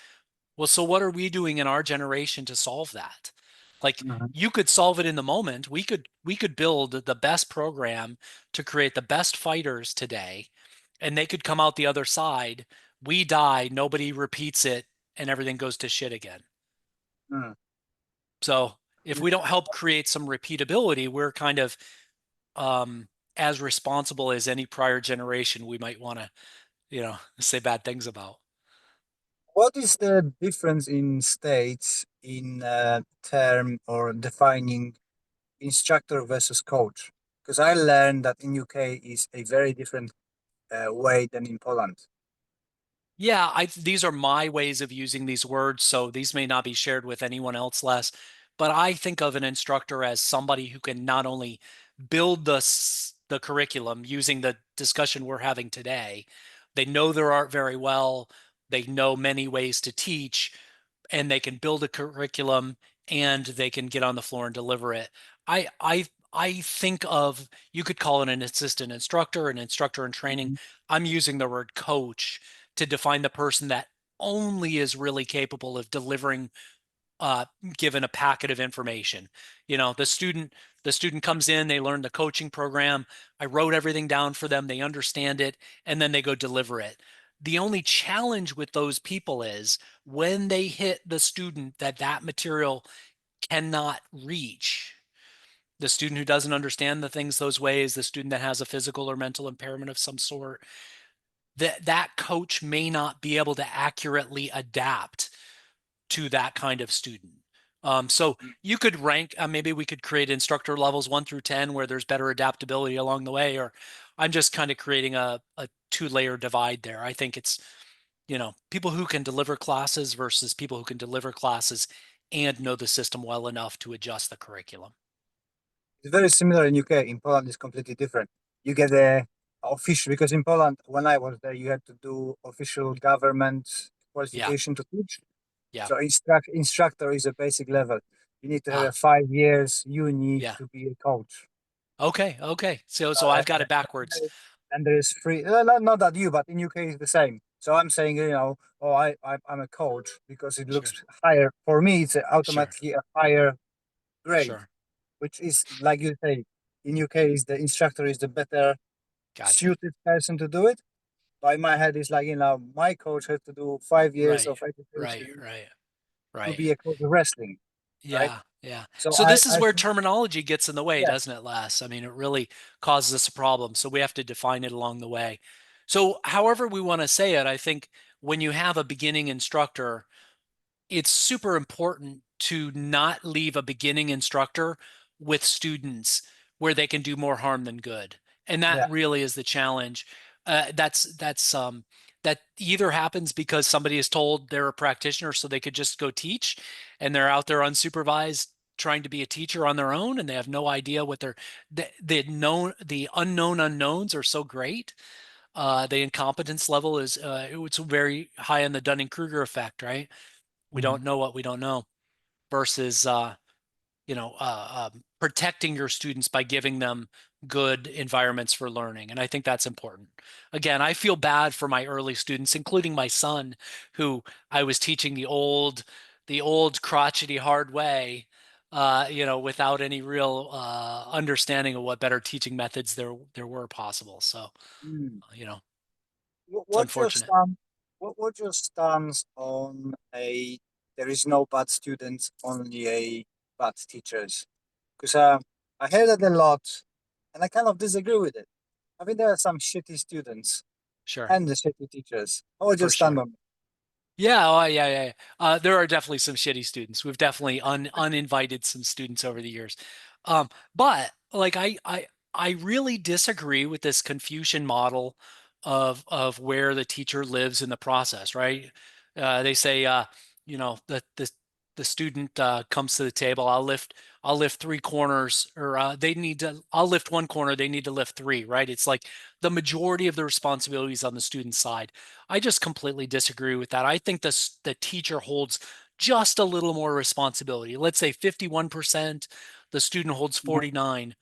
Well, so what are we doing in our generation to solve that? Like mhm, you could solve it in the moment. We could build the best program to create the best fighters today, and they could come out the other side. We die, nobody repeats it, and everything goes to shit again. mm. So if we don't help create some repeatability, we're kind of um, as responsible as any prior generation we might want to, say bad things about. What is the difference in states in term or defining instructor versus coach? Because I learned that in UK is a very different way than in Poland. Yeah, these are my ways of using these words, so these may not be shared with anyone else less, but I think of an instructor as somebody who can not only build the curriculum using the discussion we're having today. They know their art very well, they know many ways to teach, and they can build a curriculum and they can get on the floor and deliver it. I think of, you could call it an assistant instructor, an instructor in training. Mhm, I'm using the word coach to define the person that only is really capable of delivering uh, given a packet of information. The student comes in, they learn the coaching program. I wrote everything down for them. They understand it, and then they go deliver it. The only challenge with those people is when they hit the student that material cannot reach. The student who doesn't understand the things those ways, the student that has a physical or mental impairment of some sort, that coach may not be able to accurately adapt to that kind of student. So you could rank, maybe we could create instructor levels 1 through 10 where there's better adaptability along the way, or I'm just kind of creating a two-layer divide there. I think it's, people who can deliver classes versus people who can deliver classes and know the system well enough to adjust the curriculum. It's very similar in UK. In Poland, it's completely different. You get a official because in Poland, when I was there, you had to do official government Yeah, qualification to teach. Yeah. So instructor is a basic level. You need to have a Ah, 5 years uni yeah. to be a coach. Okay. Okay. So Uh, I've got it backwards. and there is free. Not that you, but in UK it's the same. So I'm saying, oh, I'm a coach because it Sure. looks higher for me. It's Sure. automatically a higher grade, Sure. which is like you say, in UK is the instructor is the better Gotcha. suited person to do it. But in my head, it's like my coach has to do 5 years Right. of Right. education Right. to Right. be a coach of wrestling, right? Yeah, yeah. So So this is I where think terminology gets in the way, yeah, doesn't it, Les? I mean, it really causes us a problem. So we have to define it along the way. So however we want to say it, I think when you have a beginning instructor, it's super important to not leave a beginning instructor with students where they can do more harm than good. And that yeah, really is the challenge. That either happens because somebody is told they're a practitioner so they could just go teach and they're out there unsupervised trying to be a teacher on their own and they have no idea what the unknown unknowns are so great. The incompetence level is it's very high on the Dunning-Kruger effect, right? We mhm, don't know what we don't know versus protecting your students by giving them good environments for learning. And I think that's important. Again, I feel bad for my early students, including my son, who I was teaching the old crotchety hard way, without any real understanding of what better teaching methods there were possible. So, mm. you know, it's What's your unfortunate. stand? What's your stance on a there is no bad students, only a bad teachers? Because I hear that a lot, and I kind of disagree with it. I think there are some shitty students Sure, and the shitty teachers. How would you for stand sure. on Yeah, oh, yeah, yeah. Yeah. There are definitely some shitty students. We've definitely uninvited some students over the years. But like I really disagree with this Confucian model of where the teacher lives in the process, right? They say the student comes to the table, I'll lift three corners, or I'll lift one corner, they need to lift three, right? It's like the majority of the responsibilities on the student's side. I just completely disagree with that. I think the teacher holds just a little more responsibility. Let's say 51%, the student holds it? 49.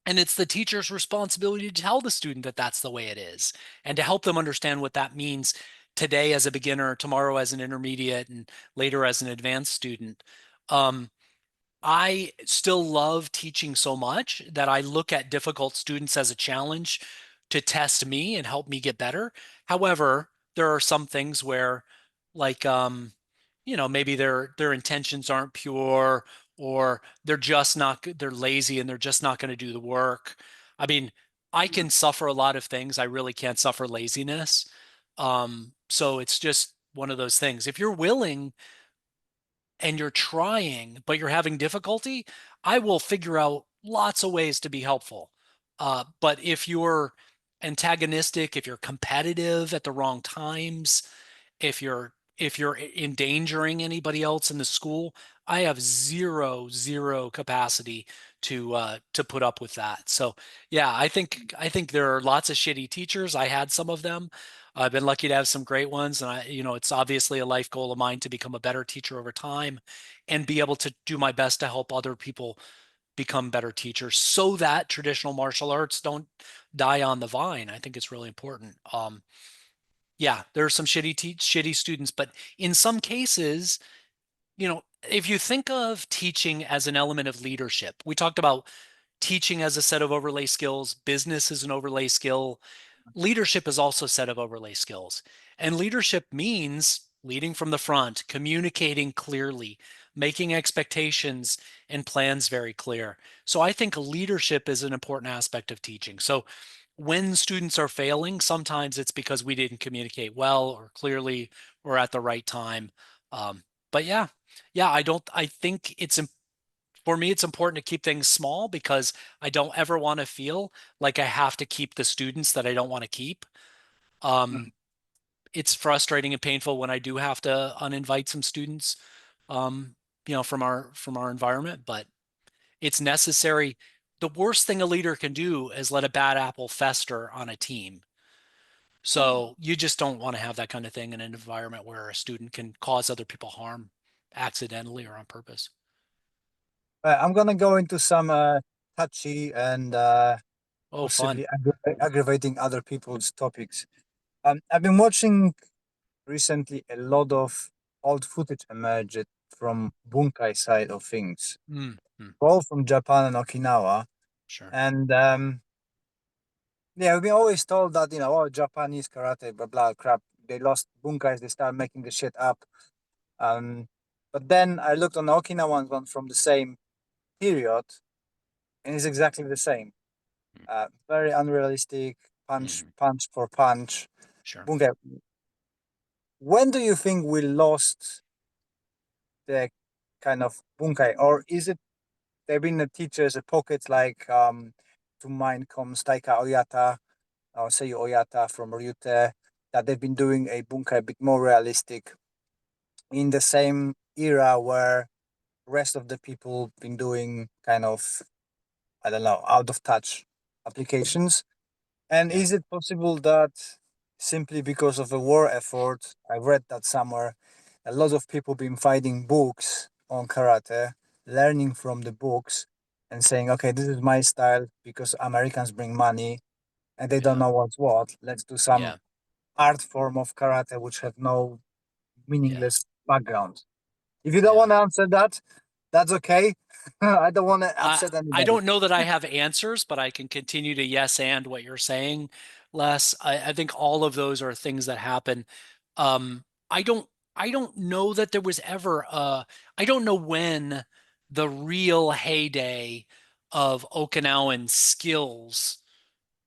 And it's the teacher's responsibility to tell the student that that's the way it is and to help them understand what that means today as a beginner, tomorrow as an intermediate, and later as an advanced student. Um, I still love teaching so much that I look at difficult students as a challenge to test me and help me get better. However, there are some things where, like, maybe their intentions aren't pure, or they're lazy and they're just not going to do the work. I mean, I can suffer a lot of things. I really can't suffer laziness. So it's just one of those things. If you're willing and you're trying, but you're having difficulty, I will figure out lots of ways to be helpful. But if you're antagonistic, if you're competitive at the wrong times, if you're endangering anybody else in the school, I have zero capacity to put up with that. So yeah, I think there are lots of shitty teachers. I had some of them. I've been lucky to have some great ones, and it's obviously a life goal of mine to become a better teacher over time and be able to do my best to help other people become better teachers so that traditional martial arts don't die on the vine. I think it's really important. Yeah, there are some shitty students, but in some cases, if you think of teaching as an element of leadership, we talked about teaching as a set of overlay skills, business is an overlay skill, leadership is also a set of overlay skills. And leadership means leading from the front, communicating clearly, making expectations and plans very clear. So I think leadership is an important aspect of teaching. So when students are failing, sometimes it's because we didn't communicate well or clearly or at the right time. But yeah, I think for me, it's important to keep things small because I don't ever want to feel like I have to keep the students that I don't want to keep. Mhm. Um, it's frustrating and painful when I do have to uninvite some students, um, from our environment, but it's necessary. The worst thing a leader can do is let a bad apple fester on a team. So you just don't want to have that kind of thing in an environment where a student can cause other people harm accidentally or on purpose. I'm gonna go into some touchy and Oh, fun. possibly aggravating other people's topics. I've been watching recently a lot of old footage emerged from bunkai side of things, Mm, mm, both from Japan and Okinawa. sure. And yeah, we've been always told that, oh, Japanese karate, blah blah crap. They lost bunkais, they started making the shit up. Um, but then I looked on the Okinawan one from the same period, and it's exactly the same. Mm, Very unrealistic, mhm, punch for punch. sure. Bunkai. When do you think we lost the kind of bunkai, or is it there been a teachers, a pocket like to mind comes Taika Oyata or Seiyu Oyata from Ryute that they've been doing a bunkai a bit more realistic in the same era where rest of the people been doing kind of, I don't know, out of touch applications. And Yeah. is it possible that simply because of the war effort, I read that somewhere, a lot of people been finding books on karate, learning from the books, and saying, okay, this is my style because Americans bring money and they don't Yeah. know what's what. Let's do some Yeah. art form of karate which have no Yeah. meaningless background. If you don't Yeah. want to answer that, that's okay. I don't want to I upset I anybody. don't know that I have answers, but I can continue to yes and what you're saying, Les. I think all of those are things that happen. Um, I don't I don't know that there was ever I don't know when the real heyday of Okinawan skills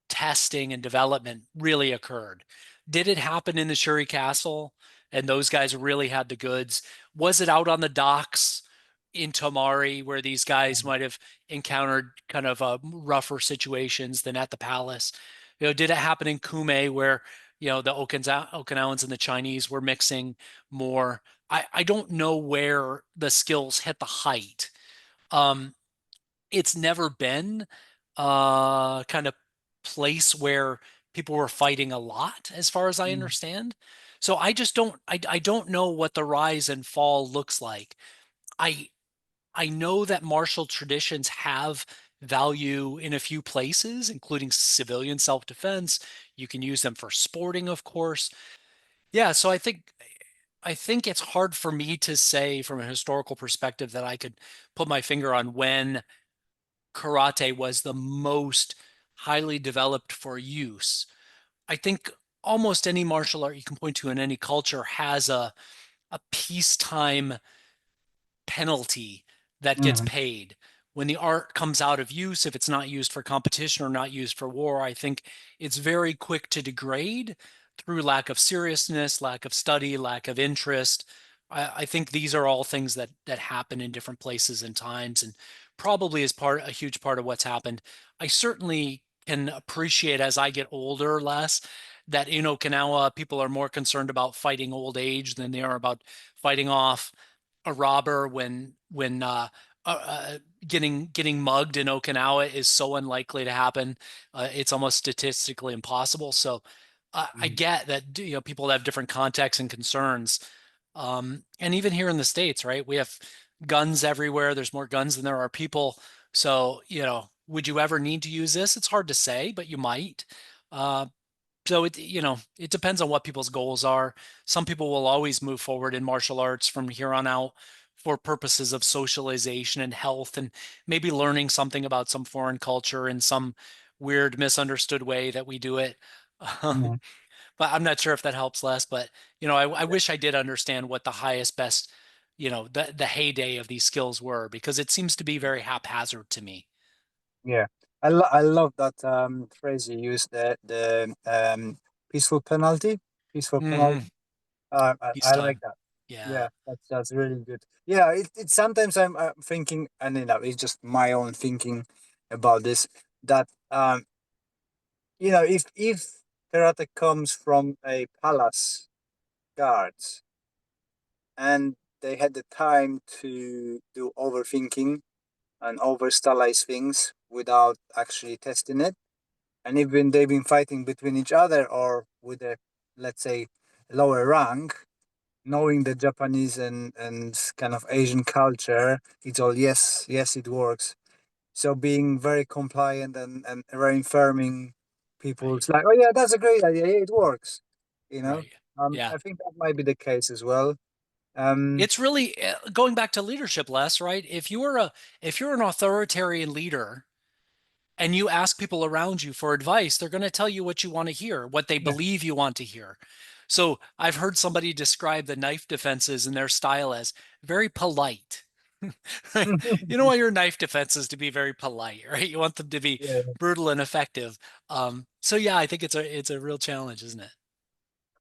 testing and development really occurred. Did it happen in the Shuri Castle and those guys really had the goods? Was it out on the docks in Tomari where these guys might have encountered kind of rougher situations than at the palace? Did it happen in Kume where, the Okinawans and the Chinese were mixing more? I don't know where the skills hit the height. Um, it's never been kind of place where people were fighting a lot, as far as I Mm, understand. So I don't know what the rise and fall looks like. I I know that martial traditions have value in a few places, including civilian self-defense. You can use them for sporting, of course. Yeah, so I think it's hard for me to say from a historical perspective that I could put my finger on when karate was the most highly developed for use. I think almost any martial art you can point to in any culture has a peacetime penalty that gets mhm, paid. When the art comes out of use, if it's not used for competition or not used for war, I think it's very quick to degrade through lack of seriousness, lack of study, lack of interest. I think these are all things that happen in different places and times, and probably is a huge part of what's happened. I certainly can appreciate as I get older less that in Okinawa people are more concerned about fighting old age than they are about fighting off a robber when uh, uh, getting mugged in Okinawa is so unlikely to happen. It's almost statistically impossible. So I mhm. get that people have different contexts and concerns. And even here in the States, right? We have guns everywhere. There's more guns than there are people. So, would you ever need to use this? It's hard to say, but you might. Uh, so it depends on what people's goals are. Some people will always move forward in martial arts from here on out for purposes of socialization and health and maybe learning something about some foreign culture in some weird misunderstood way that we do it. Mhm. But I'm not sure if that helps less, but I wish I did understand what the highest best, the heyday of these skills were because it seems to be very haphazard to me. Yeah, I love that phrase you used, the peaceful penalty. Peaceful penalty. Hmm. I like Peacetime. that. Yeah. Yeah, that's really good. Yeah, it sometimes I'm thinking, and it's just my own thinking about this. That if karate comes from a palace guards and they had the time to do overthinking and over stylize things without actually testing it, and even they've been fighting between each other or with a, let's say, lower rank, knowing the Japanese and kind of Asian culture, it's all yes, yes, it works. So being very compliant and very affirming people, Right. it's like, oh yeah, that's a great idea. Yeah, it works. You know, Right. Yeah. I think that might be the case as well. Um, It's really going back to leadership, Les, right? If you're an authoritarian leader and you ask people around you for advice, they're going to tell you what you want to hear, what they yeah. believe you want to hear. So I've heard somebody describe the knife defenses in their style as very polite. You don't want your knife defenses to be very polite, right? You want them to be Yeah. brutal and effective. So yeah, I think it's a real challenge, isn't it?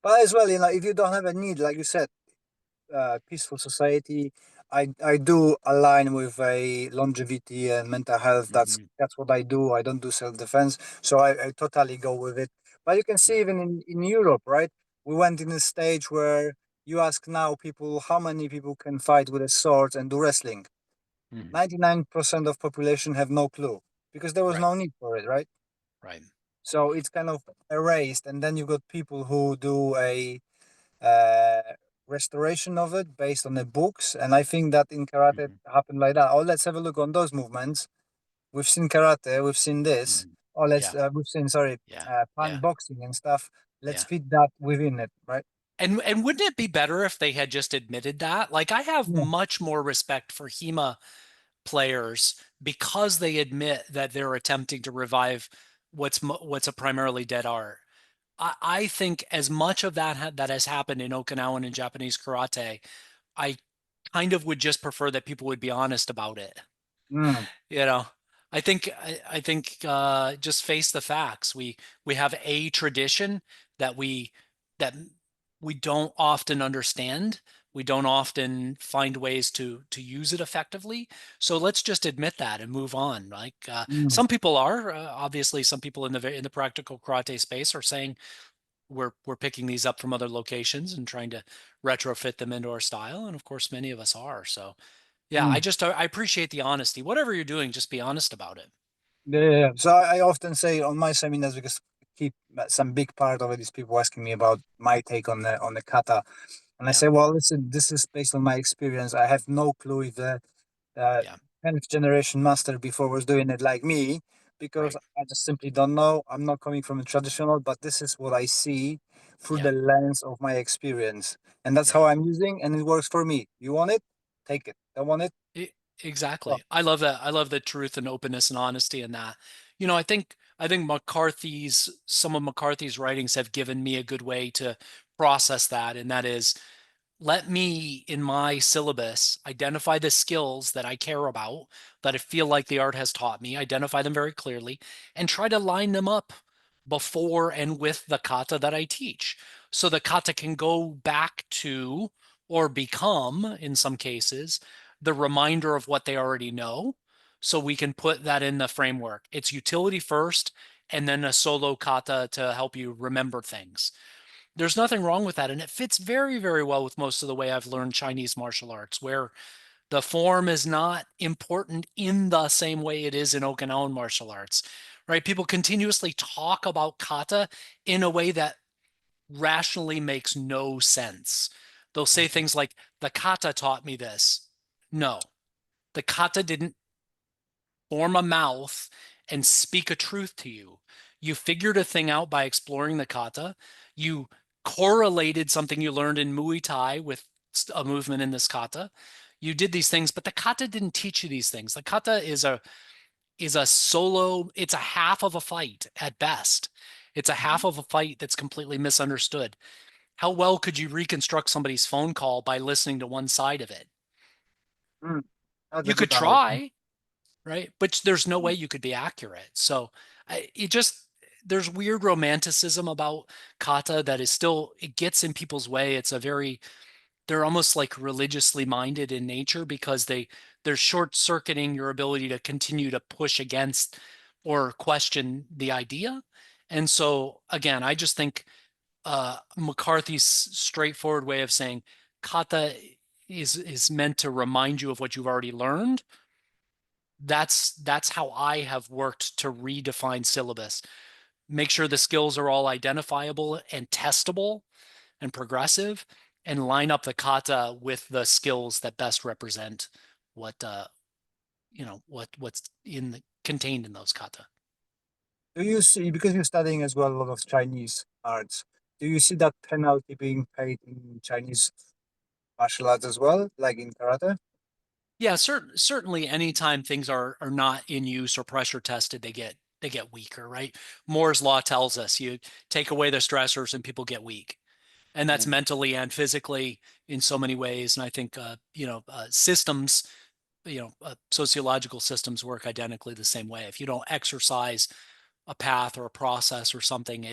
But as well, if you don't have a need, like you said, peaceful society. I do align with a longevity and mental health. Hmm. That's what I do. I don't do self defense, so I totally go with it. But you can see Yeah. even in Europe, right? We went in a stage where you ask now people how many people can fight with a sword and do wrestling. Hmm. 99% of population have no clue because there was Right. no need for it, right? Right. So it's kind of erased, and then you got people who do a uh, restoration of it based on the books. And I think that in karate Hmm. happened like that. Oh, let's have a look on those movements. We've seen karate, we've seen this. Hmm. Oh, Yeah. we've seen, sorry, Yeah. punk Yeah. boxing and stuff. Let's Yeah. fit that within it, right? And wouldn't it be better if they had just admitted that? Like I have Yeah. much more respect for HEMA players because they admit that they're attempting to revive what's a primarily dead art. I think as much of that has happened in Okinawan and Japanese karate, I kind of would just prefer that people would be honest about it. Mm, You know, I think just face the facts. We have a tradition that that we don't often understand. We don't often find ways to use it effectively. So let's just admit that and move on. Like mm, some people are obviously some people in the practical karate space are saying we're picking these up from other locations and trying to retrofit them into our style, and of course many of us are. So yeah, mm. I appreciate the honesty. Whatever you're doing, just be honest about it. Yeah, yeah, yeah. So I often say on my seminars because keep some big part of it is people asking me about my take on the kata, and I Yeah, say, well, listen, this is based on my experience. I have no clue if the uh, yeah, 10th generation master before was doing it like me because right. I just simply don't know. I'm not coming from a traditional, but this is what I see through Yeah, the lens of my experience. And that's how yeah. I'm using, and it works for me. You want it? Take it. Don't want it? E- Stop. exactly. I love that. I love the truth and openness and honesty in that. I think McCarthy's some of McCarthy's writings have given me a good way to process that, and that is let me in my syllabus identify the skills that I care about, that I feel like the art has taught me, identify them very clearly, and try to line them up before and with the kata that I teach. So the kata can go back to or become, in some cases, the reminder of what they already know. So we can put that in the framework. It's utility first, and then a solo kata to help you remember things. There's nothing wrong with that. And it fits very, very well with most of the way I've learned Chinese martial arts, where the form is not important in the same way it is in Okinawan martial arts, right? People continuously talk about kata in a way that rationally makes no sense. They'll say things like, the kata taught me this. No, the kata didn't form a mouth and speak a truth to you. You figured a thing out by exploring the kata. You correlated something you learned in Muay Thai with a movement in this kata. You did these things, but the kata didn't teach you these things. The kata is a solo, it's a half of a fight at best. It's a half of a fight that's completely misunderstood. How well could you reconstruct somebody's phone call by listening to one side of it? Mm, that's a You good could analogy. try, right? But there's no way you could be accurate. So it just there's weird romanticism about kata that is still it gets in people's way. It's a very they're almost like religiously minded in nature because they're short circuiting your ability to continue to push against or question the idea. And so again, I just think McCarthy's straightforward way of saying kata is meant to remind you of what you've already learned. That's how I have worked to redefine syllabus. make sure the skills are all identifiable and testable and progressive, and line up the kata with the skills that best represent what what's contained in those kata. Do you see, because you're studying as well a lot of Chinese arts, do you see that penalty being paid in Chinese martial arts as well, like in karate? Yeah, certainly anytime things are not in use or pressure tested, they get weaker, right? Moore's law tells us you take away the stressors and people get weak. And that's Mm. mentally and physically in so many ways. And I think systems, sociological systems work identically the same way. If you don't exercise a path or a process or something,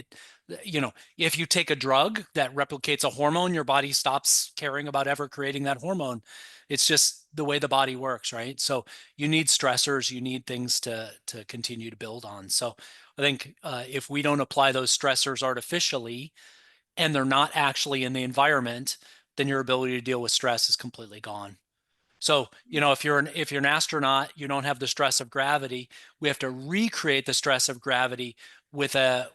if you take a drug that replicates a hormone, your body stops caring about ever creating that hormone. It's just the way the body works, right? So you need stressors, you need things to continue to build on. So I think if we don't apply those stressors artificially and they're not actually in the environment, then your ability to deal with stress is completely gone. So, if you're an astronaut, you don't have the stress of gravity. We have to recreate the stress of gravity with an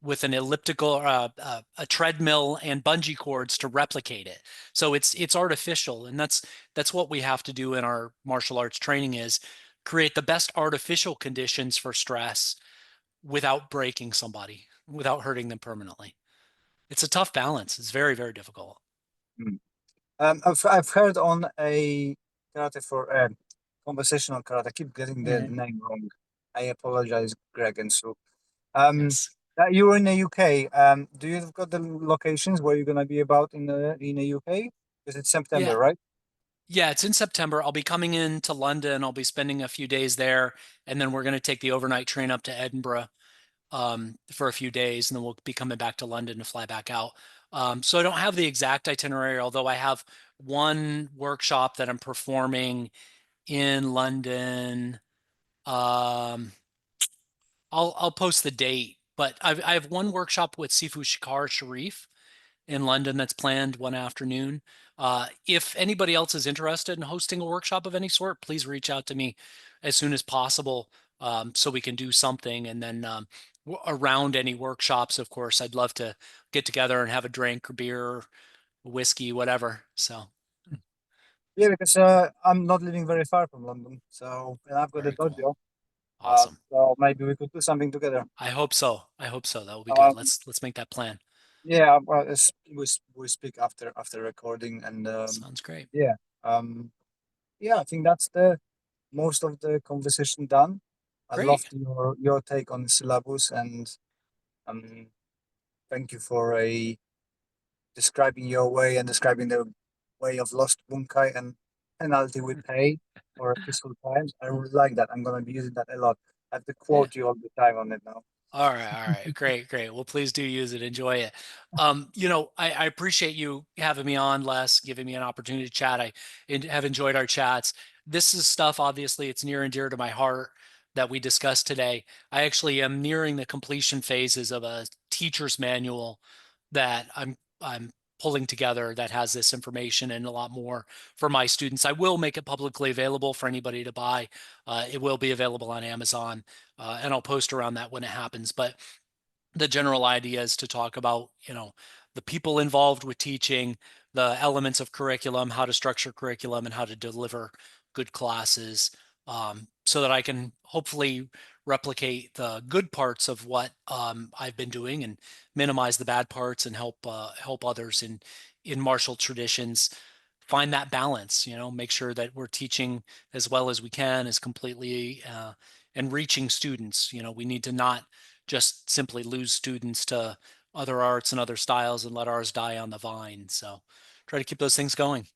elliptical, a treadmill and bungee cords to replicate it. So it's artificial, and that's what we have to do in our martial arts training is create the best artificial conditions for stress without breaking somebody, without hurting them permanently. It's a tough balance. It's very, very difficult. Mm. I've heard on a karate for conversational karate. I keep getting the Mhm. name wrong. I apologize, Greg and Sue. Um, Yes. you were in the UK. Do you have got the locations where you're gonna be about in the UK? Because it's Yeah. September, right? Yeah, it's in September. I'll be coming in to London. I'll be spending a few days there, and then we're going to take the overnight train up to Edinburgh for a few days, and then we'll be coming back to London to fly back out. So I don't have the exact itinerary, although I have one workshop that I'm performing in London. Um, I'll post the date, but I have one workshop with Sifu Shikar Sharif in London that's planned one afternoon. If anybody else is interested in hosting a workshop of any sort, please reach out to me as soon as possible so we can do something. And then around any workshops, of course, I'd love to get together and have a drink or beer, whiskey, whatever. So Yeah, because I'm not living very far from London, so and I've got a very cool. dojo. Awesome. So maybe we could do something together. I hope so. I hope so. That will be good. Um, Let's make that plan. yeah, well, we speak after recording, and Sounds great. yeah, um, yeah, I think that's the most of the conversation done. I Great. loved your take on the syllabus, and um, thank you for describing your way and describing the way of lost bunkai and penalty we pay for peaceful times. I really like that. I'm gonna be using that a lot. I have to Yeah. quote you all the time on it now. All right. Great, great. Well, please do use it. Enjoy it. I appreciate you having me on, Les, giving me an opportunity to chat. Have enjoyed our chats. This is stuff, obviously, it's near and dear to my heart that we discussed today. I actually am nearing the completion phases of a teacher's manual that I'm pulling together that has this information and a lot more for my students. I will make it publicly available for anybody to buy. It will be available on Amazon and I'll post around that when it happens. But the general idea is to talk about, the people involved with teaching, the elements of curriculum, how to structure curriculum, and how to deliver good classes, so that I can hopefully replicate the good parts of what I've been doing and minimize the bad parts and help others in martial traditions find that balance, make sure that we're teaching as well as we can, as completely and reaching students. We need to not just simply lose students to other arts and other styles and let ours die on the vine. So try to keep those things going.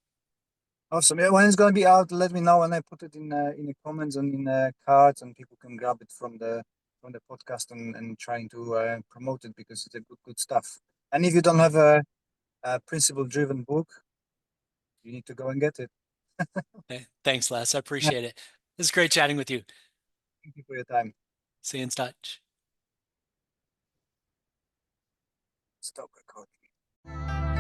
Awesome. Yeah, when it's gonna be out, let me know and I put it in the comments and in the cards, and people can grab it from the podcast and trying to promote it because it's a good stuff. And if you don't have a principle driven book, you need to go and get it. Thanks, Les. I Yeah, appreciate it. It's great chatting with you. thank you for your time. See you in touch. Stop recording.